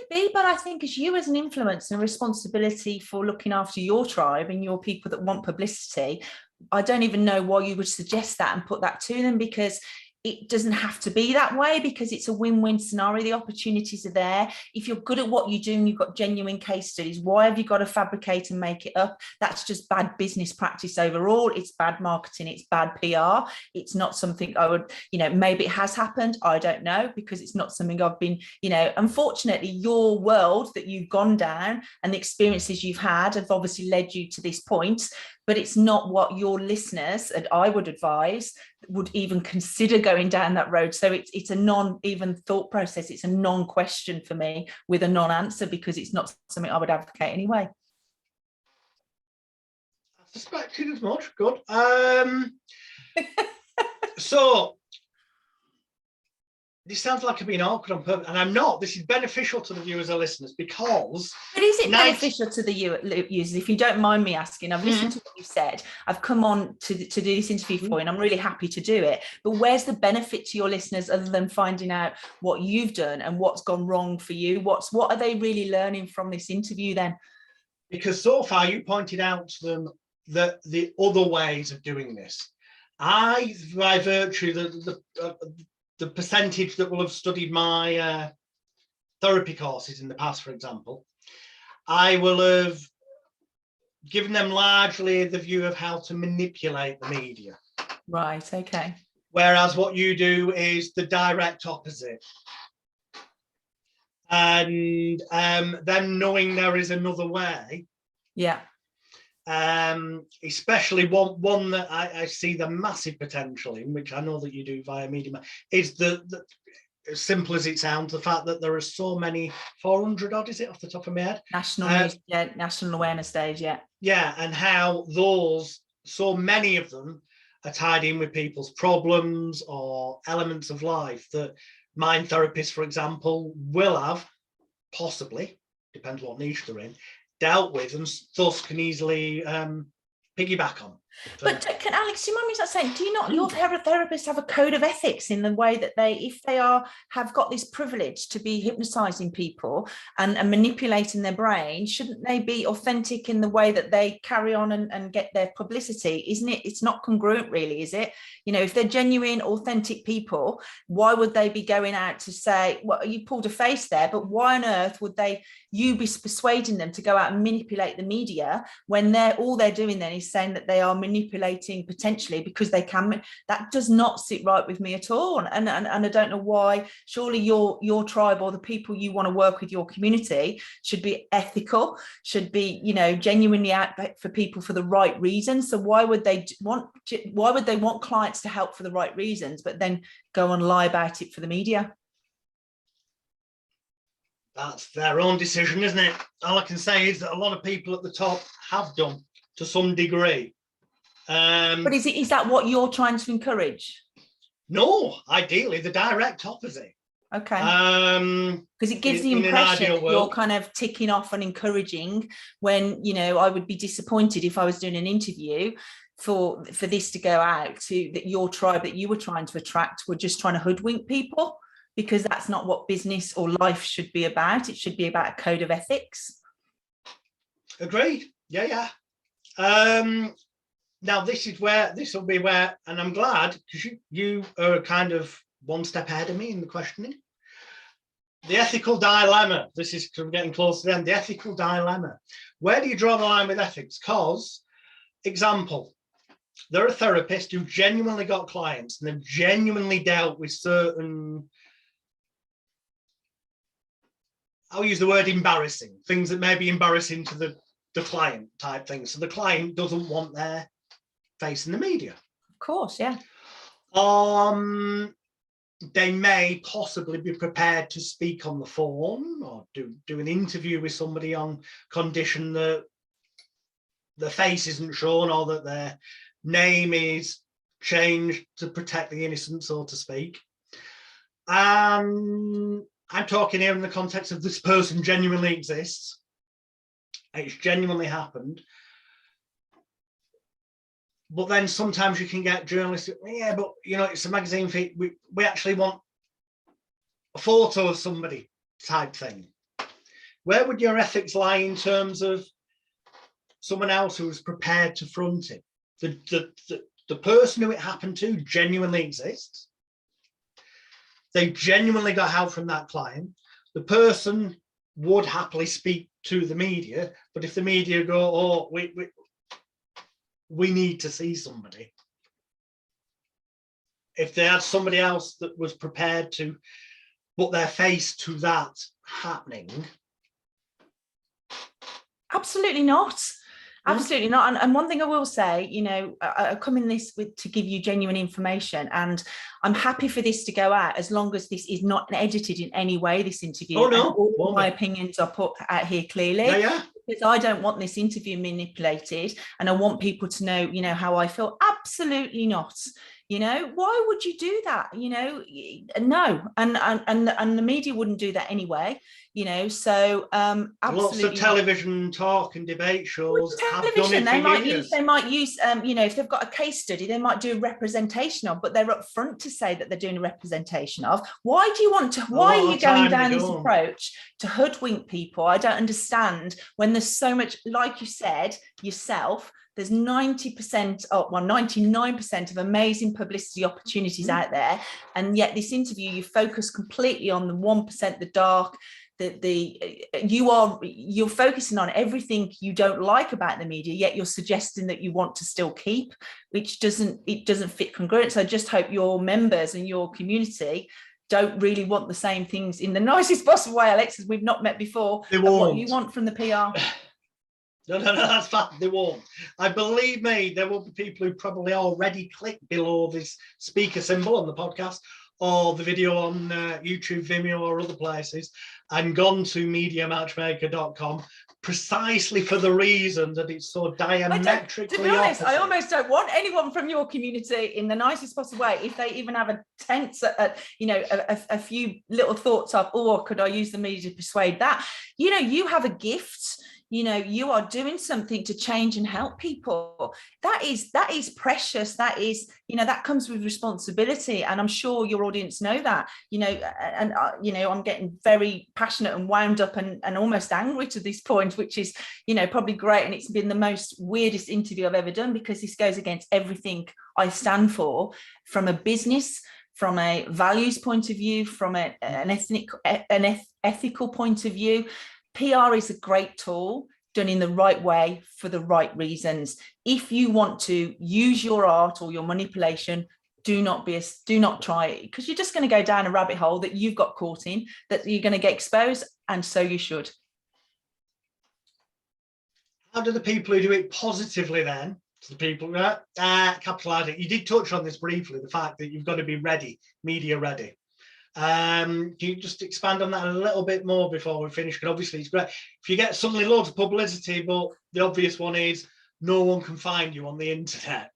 Speaker 2: Maybe, but I think as you as an influencer and responsibility for looking after your tribe and your people that want publicity, I don't even know why you would suggest that and put that to them, because it doesn't have to be that way, because it's a win-win scenario. The opportunities are there. If you're good at what you do and you've got genuine case studies, why have you got to fabricate and make it up? That's just bad business practice overall. It's bad marketing. It's bad PR. It's not something I would, you know, maybe it has happened. I don't know, because it's not something I've been, you know, unfortunately, your world that you've gone down and the experiences you've had have obviously led you to this point, but it's not what your listeners, and I would advise, would even consider going down that road. So it's a non-even thought process. It's a non-question for me with a non-answer, because it's not something I would advocate anyway.
Speaker 1: I suspected as much. Good. So this sounds like I'm being awkward on purpose, and I'm not. This is beneficial to the viewers and listeners, because...
Speaker 2: But is it beneficial to the users? If you don't mind me asking, I've listened to what you've said. I've come on to do this interview for you, and I'm really happy to do it. But where's the benefit to your listeners other than finding out what you've done and what's gone wrong for you? What are they really learning from this interview then?
Speaker 1: Because so far you pointed out to them that the other ways of doing this. By virtue the percentage that will have studied my therapy courses in the past, for example, I will have given them largely the view of how to manipulate the media.
Speaker 2: Right, okay.
Speaker 1: Whereas what you do is the direct opposite. And them knowing there is another way.
Speaker 2: Yeah.
Speaker 1: Especially one that I see the massive potential in, which I know that you do via Media, is the as simple as it sounds, the fact that there are so many, 400 odd, is it off the top of my head?
Speaker 2: National news, yeah, national awareness days, yeah.
Speaker 1: Yeah, and how so many of them are tied in with people's problems or elements of life that mind therapists, for example, will have, possibly, depends what niche they're in, dealt with, and thus can easily piggyback on.
Speaker 2: But can Alex, do you mind me saying, do you not, your therapists have a code of ethics in the way that they, if they have got this privilege to be hypnotizing people and manipulating their brain, shouldn't they be authentic in the way that they carry on and get their publicity? Isn't it? It's not congruent, really, is it? You know, if they're genuine, authentic people, why would they be going out to say, well, you pulled a face there, but why on earth would you be persuading them to go out and manipulate the media when all they're doing then is saying that they are manipulating potentially because they can? That does not sit right with me at all. And I don't know why. Surely your tribe or the people you want to work with, your community, should be ethical, should be, you know, genuinely out for people for the right reasons. So why would they want clients to help for the right reasons, but then go and lie about it for the media?
Speaker 1: That's their own decision, isn't it? All I can say is that a lot of people at the top have done to some degree.
Speaker 2: But is that what you're trying to encourage?
Speaker 1: No, ideally the direct opposite.
Speaker 2: Okay. Because it gives the impression that you're kind of ticking off and encouraging, when, you know, I would be disappointed if I was doing an interview for this to go out to that your tribe that you were trying to attract were just trying to hoodwink people, because that's not what business or life should be about. It should be about a code of ethics.
Speaker 1: Agreed. Yeah. Now this will be where, and I'm glad, because you are kind of one step ahead of me in the questioning. The ethical dilemma. This is, I'm getting close to the end. The ethical dilemma. Where do you draw the line with ethics? Because, example, there are therapists who genuinely got clients and they've genuinely dealt with certain, I'll use the word embarrassing, things that may be embarrassing to the client type thing. So the client doesn't want their face in the media.
Speaker 2: Of course, yeah.
Speaker 1: They may possibly be prepared to speak on the phone or do an interview with somebody on condition that the face isn't shown or that their name is changed to protect the innocent, so to speak. I'm talking here in the context of this person genuinely exists. It's genuinely happened. But then sometimes you can get journalists, yeah, but, you know, it's a magazine feed. We actually want a photo of somebody type thing. Where would your ethics lie in terms of someone else who was prepared to front it? The person who it happened to genuinely exists. They genuinely got help from that client. The person would happily speak to the media, but if the media go, oh, we need to see somebody. If they had somebody else that was prepared to put their face to that happening.
Speaker 2: Absolutely not. Absolutely not. And one thing I will say, you know, I come in this to give you genuine information, and I'm happy for this to go out as long as this is not edited in any way, this interview.
Speaker 1: Oh, no.
Speaker 2: And all my opinions are put out here clearly.
Speaker 1: Yeah.
Speaker 2: Because I don't want this interview manipulated, and I want people to know, you know, how I feel. Absolutely not. You know, why would you do that? You know, no, and the media wouldn't do that anyway. You know, so absolutely.
Speaker 1: Lots of television talk and debate shows.
Speaker 2: Television, they might use, you know, if they've got a case study, they might do a representation of, but they're upfront to say that they're doing a representation of. Why do you want to? Why are you going down this approach to hoodwink people? I don't understand. When there's so much, like you said yourself, there's 90%, well, 99% of amazing publicity opportunities out there. And yet this interview, you focus completely on the 1%, the dark, you're focusing on everything you don't like about the media, yet you're suggesting that you want to still keep, which doesn't fit congruent. So I just hope your members and your community don't really want the same things in the nicest possible way, Alex, as we've not met before, what you want from the PR.
Speaker 1: No, that's fine. They won't. I believe me, there will be people who probably already clicked below this speaker symbol on the podcast or the video on YouTube, Vimeo, or other places, and gone to MediaMatchmaker.com precisely for the reason that it's so diametrically
Speaker 2: to be honest,
Speaker 1: opposite.
Speaker 2: I almost don't want anyone from your community in the nicest possible way, if they even have a tense, a few little thoughts of, oh, could I use the media to persuade that? You have a gift. You are doing something to change and help people. That is precious. That is, that comes with responsibility. And I'm sure your audience know that, I'm getting very passionate and wound up and almost angry to this point, which is, probably great. And it's been the most weirdest interview I've ever done, because this goes against everything I stand for, from a business, from a values point of view, from an ethical point of view. PR is a great tool done in the right way for the right reasons. If you want to use your art or your manipulation, do not try it, because you're just going to go down a rabbit hole that you've got caught in, that you're going to get exposed, and so you should.
Speaker 1: How do the people who do it positively then, to the people capitalize it? You did touch on this briefly, the fact that you've got to be ready, media ready. Can you just expand on that a little bit more before we finish? Because obviously it's great if you get suddenly loads of publicity, but the obvious one is no one can find you on the internet.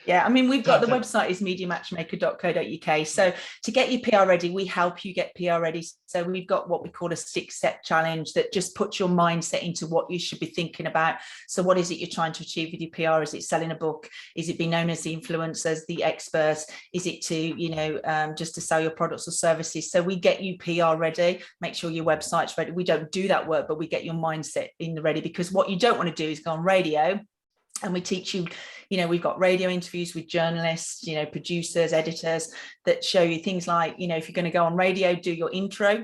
Speaker 1: Yeah, I mean, we've got the website is MediaMatchmaker.co.uk. So to get your PR ready, we help you get PR ready. So we've got what we call a 6-step challenge that just puts your mindset into what you should be thinking about. So what is it you're trying to achieve with your PR? Is it selling a book? Is it being known as the influencers, the experts? Is it to, just to sell your products or services? So we get you PR ready, make sure your website's ready. We don't do that work, but we get your mindset in the ready, because what you don't want to do is go on radio. And we teach you, we've got radio interviews with journalists, producers, editors, that show you things like, if you're going to go on radio, do your intro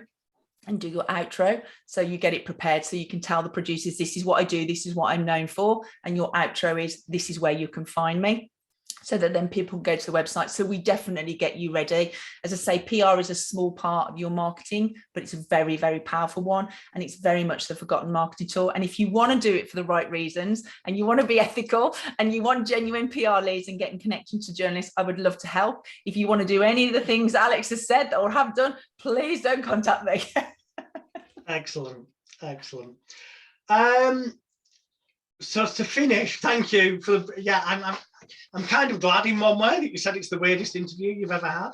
Speaker 1: and do your outro. So you get it prepared, so you can tell the producers, this is what I do, this is what I'm known for. And your outro is, this is where you can find me. So that then people go to the website. So we definitely get you ready. As I say, PR is a small part of your marketing, but it's a very, very powerful one. And it's very much the forgotten marketing tool. And if you want to do it for the right reasons, and you want to be ethical, and you want genuine PR leads and getting connections to journalists, I would love to help. If you want to do any of the things Alex has said or have done, please don't contact me. Excellent. So to finish, thank you for I'm kind of glad in one way that you said it's the weirdest interview you've ever had,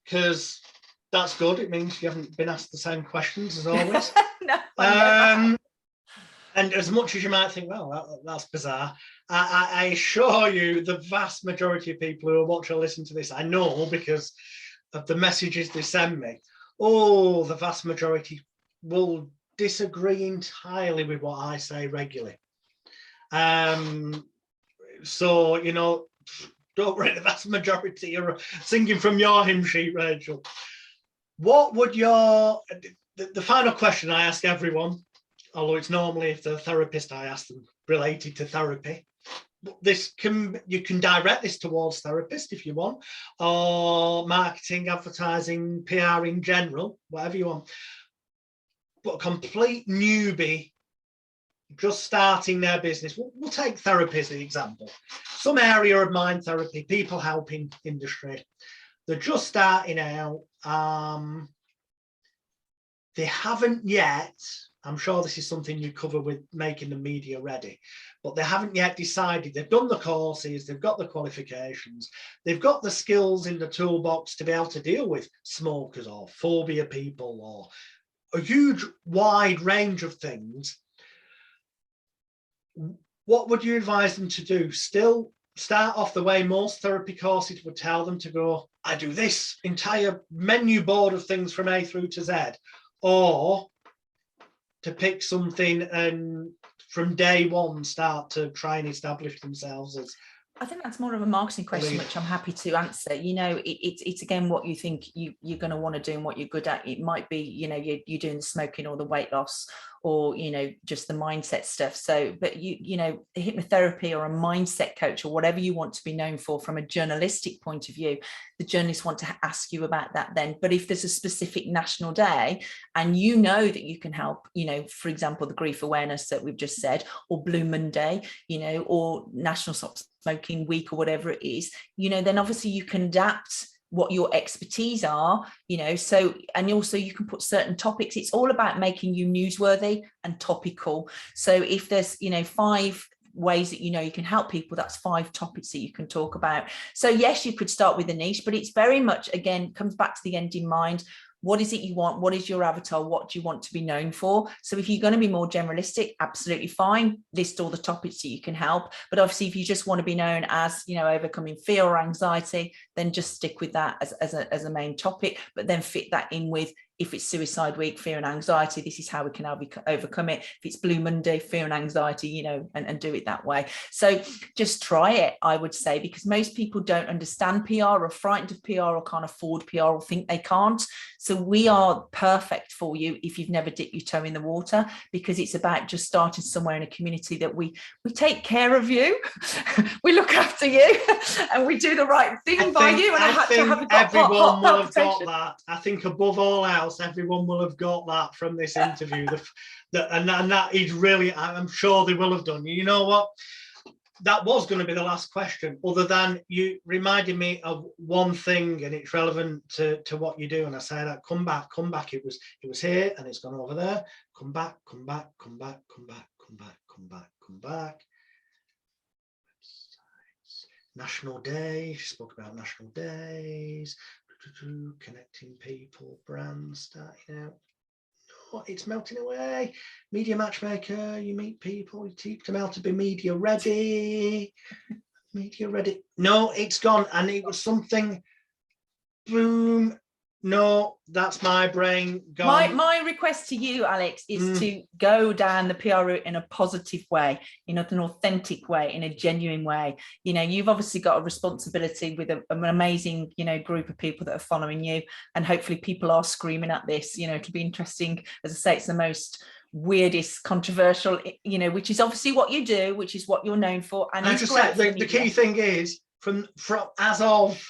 Speaker 1: because that's good. It means you haven't been asked the same questions as always.
Speaker 2: No,
Speaker 1: and as much as you might think, well, that's bizarre, I assure you the vast majority of people who will watch or listen to this, I know because of the messages they send me, the vast majority will disagree entirely with what I say regularly. So, don't worry, the vast majority are singing from your hymn sheet, Rachel. What would the final question I ask everyone, although it's normally, if they're a therapist, I ask them related to therapy. You can direct this towards therapists if you want, or marketing, advertising, PR in general, whatever you want. But a complete newbie just starting their business, we'll take therapy as an example, some area of mind therapy, people helping industry, they're just starting out, they haven't yet, I'm sure this is something you cover with making the media ready, but they haven't yet decided, they've done the courses, they've got the qualifications, they've got the skills in the toolbox to be able to deal with smokers or phobia people or a huge wide range of things. What would you advise them to do? Still start off the way most therapy courses would tell them to go, I do this entire menu board of things from A through to Z, or to pick something and from day one start to try and establish themselves as...
Speaker 2: I think that's more of a marketing question, which I'm happy to answer. It's again what you think you're going to want to do and what you're good at. It might be, you're doing the smoking or the weight loss, or, you know, just the mindset stuff. So, but you know, hypnotherapy or a mindset coach or whatever you want to be known for from a journalistic point of view, the journalists want to ask you about that then. But if there's a specific national day and you know that you can help, you know, for example, the grief awareness that we've just said, or Blue Monday, you know, or National Stop Smoking Week, or whatever it is, you know, then obviously you can adapt what your expertise are, you know. So, and also you can put certain topics. It's all about making you newsworthy and topical. So if there's, you know, 5 ways that, you know, you can help people, that's 5 topics that you can talk about. So yes, you could start with a niche, but it's very much, again, comes back to the end in mind. What is it you want? What is your avatar? What do you want to be known for? So if you're going to be more generalistic, absolutely fine. List all the topics that you can help. But obviously, if you just want to be known as, you know, overcoming fear or anxiety, then just stick with that as a main topic, but then fit that in with, if it's Suicide Week, fear and anxiety, this is how we can overcome it. If it's Blue Monday, fear and anxiety, you know, and do it that way. So just try it, I would say, because most people don't understand PR, or are frightened of PR, or can't afford PR, or think they can't. So we are perfect for you if you've never dipped your toe in the water, because it's about just starting somewhere in a community that we take care of you, we look after you, and we do the right thing by you. And
Speaker 1: I think everyone will have got that. I think above all else, everyone will have got that from this interview. And that is really, I'm sure they will have done. You know what? That was going to be the last question, other than you reminded me of one thing, and it's relevant to what you do. And I say that, come back. It was here and it's gone over there. Come back. National Day, she spoke about national days, connecting people, brands starting out. No, it's melting away. Media Matchmaker, you meet people, you teach them how to be media ready. No, it's gone. And it was something, boom. No, that's my brain gone.
Speaker 2: My request to you, Alex, is to go down the PR route in a positive way, in an authentic way, in a genuine way. You know, you've obviously got a responsibility with an amazing, you know, group of people that are following you, and hopefully people are screaming at this. You know, it'll be interesting. As I say, it's the most weirdest, controversial, you know, which is obviously what you do, which is what you're known for. And
Speaker 1: I just said the key thing is from as of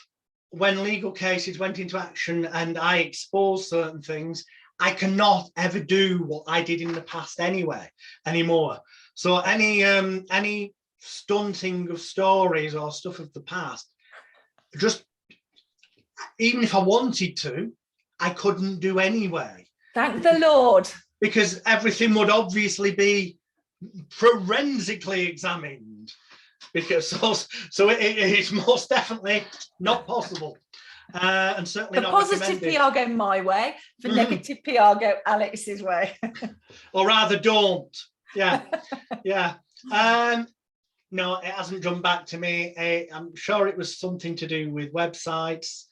Speaker 1: when legal cases went into action and I exposed certain things, I cannot ever do what I did in the past anymore. So any stunting of stories or stuff of the past, just even if I wanted to, I couldn't do anyway.
Speaker 2: Thank the Lord.
Speaker 1: Because everything would obviously be forensically examined. Because so it's most definitely not possible, and certainly
Speaker 2: for
Speaker 1: not
Speaker 2: positive PR go my way, for negative PR go Alex's way.
Speaker 1: Or rather don't. Yeah. No, it hasn't come back to me. I'm sure it was something to do with websites.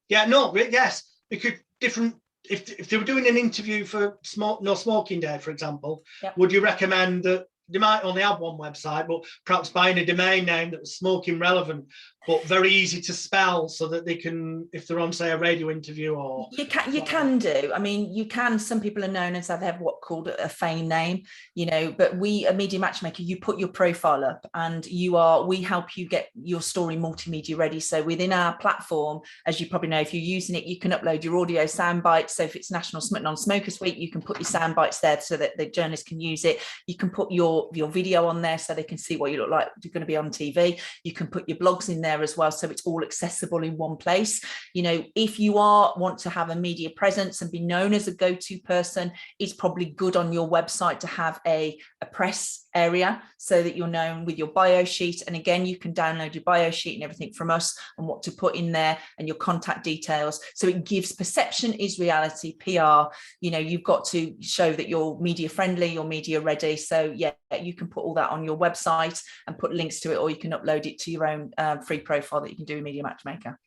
Speaker 1: Yes, because different. If they were doing an interview for No Smoking Day, for example, would you recommend that they might only have one website, but perhaps buying a domain name that was smoking relevant, but very easy to spell, so that they can, if they're on, say, a radio interview, or
Speaker 2: you can do. I mean, you can. Some people are known as, they have what called a fame name, you know. But we, a Media Matchmaker, you put your profile up, and we help you get your story multimedia ready. So within our platform, as you probably know, if you're using it, you can upload your audio sound bites. So if it's National Non-Smokers Week, you can put your sound bites there so that the journalists can use it. You can put your video on there so they can see what you look like. You're going to be on TV. You can put your blogs in there as well, so it's all accessible in one place. You know, if you want to have a media presence and be known as a go-to person, it's probably good on your website to have a press area, so that you're known with your bio sheet. And again, you can download your bio sheet and everything from us, and what to put in there, and your contact details. So it gives perception is reality, PR. You know, you've got to show that you're media friendly, you're media ready. So yeah, you can put all that on your website and put links to it, or you can upload it to your own free profile that you can do in Media Matchmaker.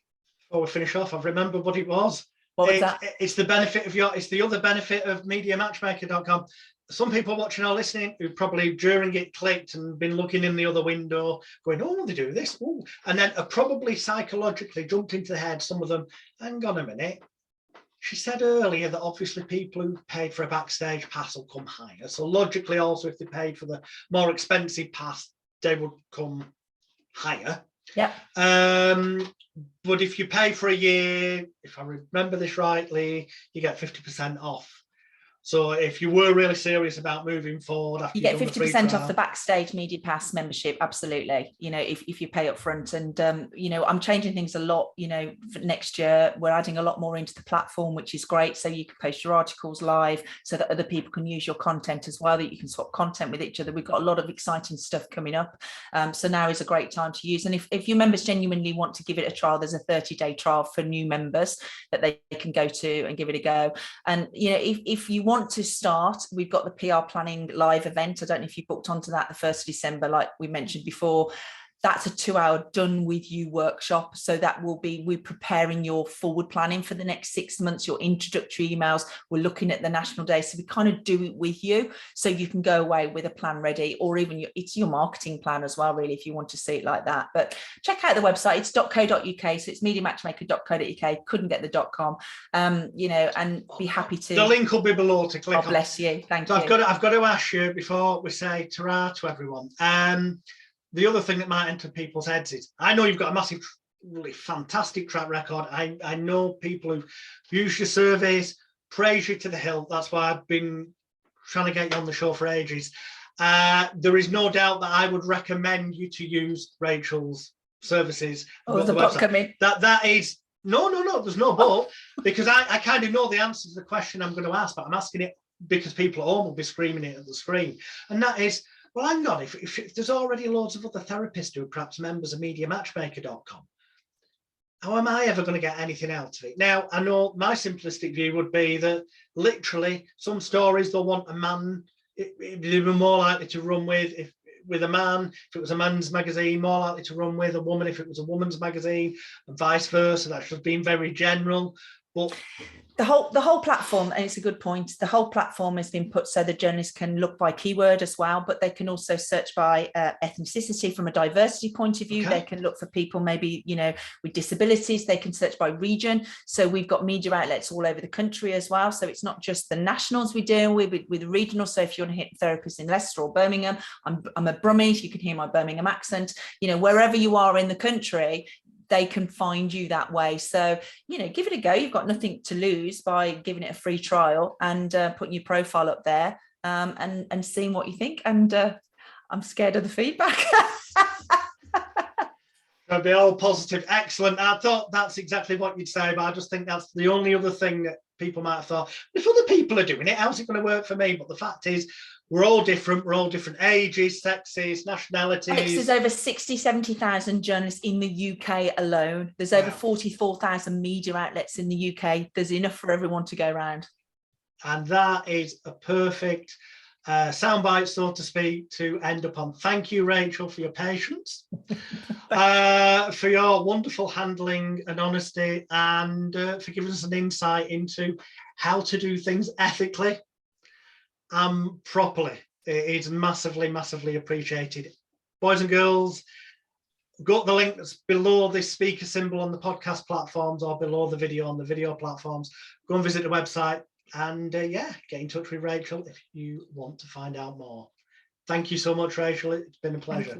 Speaker 1: Before we finish off, I've remembered what it was.
Speaker 2: What was that?
Speaker 1: It's the benefit of it's the other benefit of MediaMatchmaker.com. Some people watching or listening who probably during it clicked and been looking in the other window going, oh, they do this. Ooh. And then probably psychologically jumped into the head, some of them, hang on a minute. she said earlier that obviously people who paid for a backstage pass will come higher. So logically also, if they paid for the more expensive pass, they would come higher.
Speaker 2: Yeah.
Speaker 1: But if you pay for a year, if I remember this rightly, you get 50% off. So if you were really serious about moving forward, after
Speaker 2: you get 50% off the backstage media pass membership. Absolutely. You know, if you pay up front, and you know, I'm changing things a lot. You know, for next year we're adding a lot more into the platform, which is great. So you can post your articles live, so that other people can use your content as well. That you can swap content with each other. We've got a lot of exciting stuff coming up. So now is a great time to use. And if your members genuinely want to give it a trial, there's a 30-day trial for new members that they can go to and give it a go. And you know, if you want to start, we've got the PR planning live event. I don't know if you booked onto that, the 1st of December, like we mentioned before. That's a 2-hour done with you workshop. So that will be, we're preparing your forward planning for the next 6 months, your introductory emails. We're looking at the national day. So we kind of do it with you. So you can go away with a plan ready, or even it's your marketing plan as well, really, if you want to see it like that. But check out the website. It's .co.uk. So it's mediamatchmaker.co.uk. Couldn't get the .com, you know, and be happy to.
Speaker 1: The link will be below to click on.
Speaker 2: Bless you. Thank you.
Speaker 1: I've got to ask you before we say ta-ra to everyone. The other thing that might enter people's heads is, I know you've got a massive, really fantastic track record. I know people who've used your surveys, praise you to the hill. That's why I've been trying to get you on the show for ages. There is no doubt that I would recommend you to use Rachel's services.
Speaker 2: Oh, the book coming.
Speaker 1: That is, no, there's no but, because I kind of know the answer to the question I'm going to ask, but I'm asking it because people at home will be screaming it at the screen. And that is, well, hang on, if there's already loads of other therapists who are perhaps members of MediaMatchmaker.com, how am I ever going to get anything out of it? Now, I know my simplistic view would be that literally some stories they'll want a man, they were more likely to run with a man if it was a man's magazine, more likely to run with a woman if it was a woman's magazine, and vice versa. That's just being very general. But
Speaker 2: the whole platform, and it's a good point, the whole platform has been put so the journalists can look by keyword as well, but they can also search by ethnicity from a diversity point of view. Okay. They can look for people maybe, you know, with disabilities. They can search by region. So we've got media outlets all over the country as well. So it's not just the nationals we deal with regional. So if you want to hit therapists in Leicester or Birmingham, I'm a Brummie, you can hear my Birmingham accent, you know, wherever you are in the country, they can find you that way. So, you know, give it a go. You've got nothing to lose by giving it a free trial and putting your profile up there and seeing what you think. And I'm scared of the feedback.
Speaker 1: It'll be all positive. Excellent. I thought that's exactly what you'd say, but I just think that's the only other thing that people might have thought. If other people are doing it, how's it going to work for me? But the fact is, we're all different. We're all different ages, sexes, nationalities.
Speaker 2: Alex, there's over 70,000 journalists in the UK alone. There's over 44,000 media outlets in the UK. There's enough for everyone to go around.
Speaker 1: And that is a perfect soundbite, so to speak, to end upon. Thank you, Rachel, for your patience, for your wonderful handling and honesty, and for giving us an insight into how to do things ethically properly. It's massively, massively appreciated. Boys and girls, got the link that's below this speaker symbol on the podcast platforms or below the video on the video platforms. Go and visit the website and get in touch with Rachel if you want to find out more. Thank you so much, Rachel. It's been a pleasure.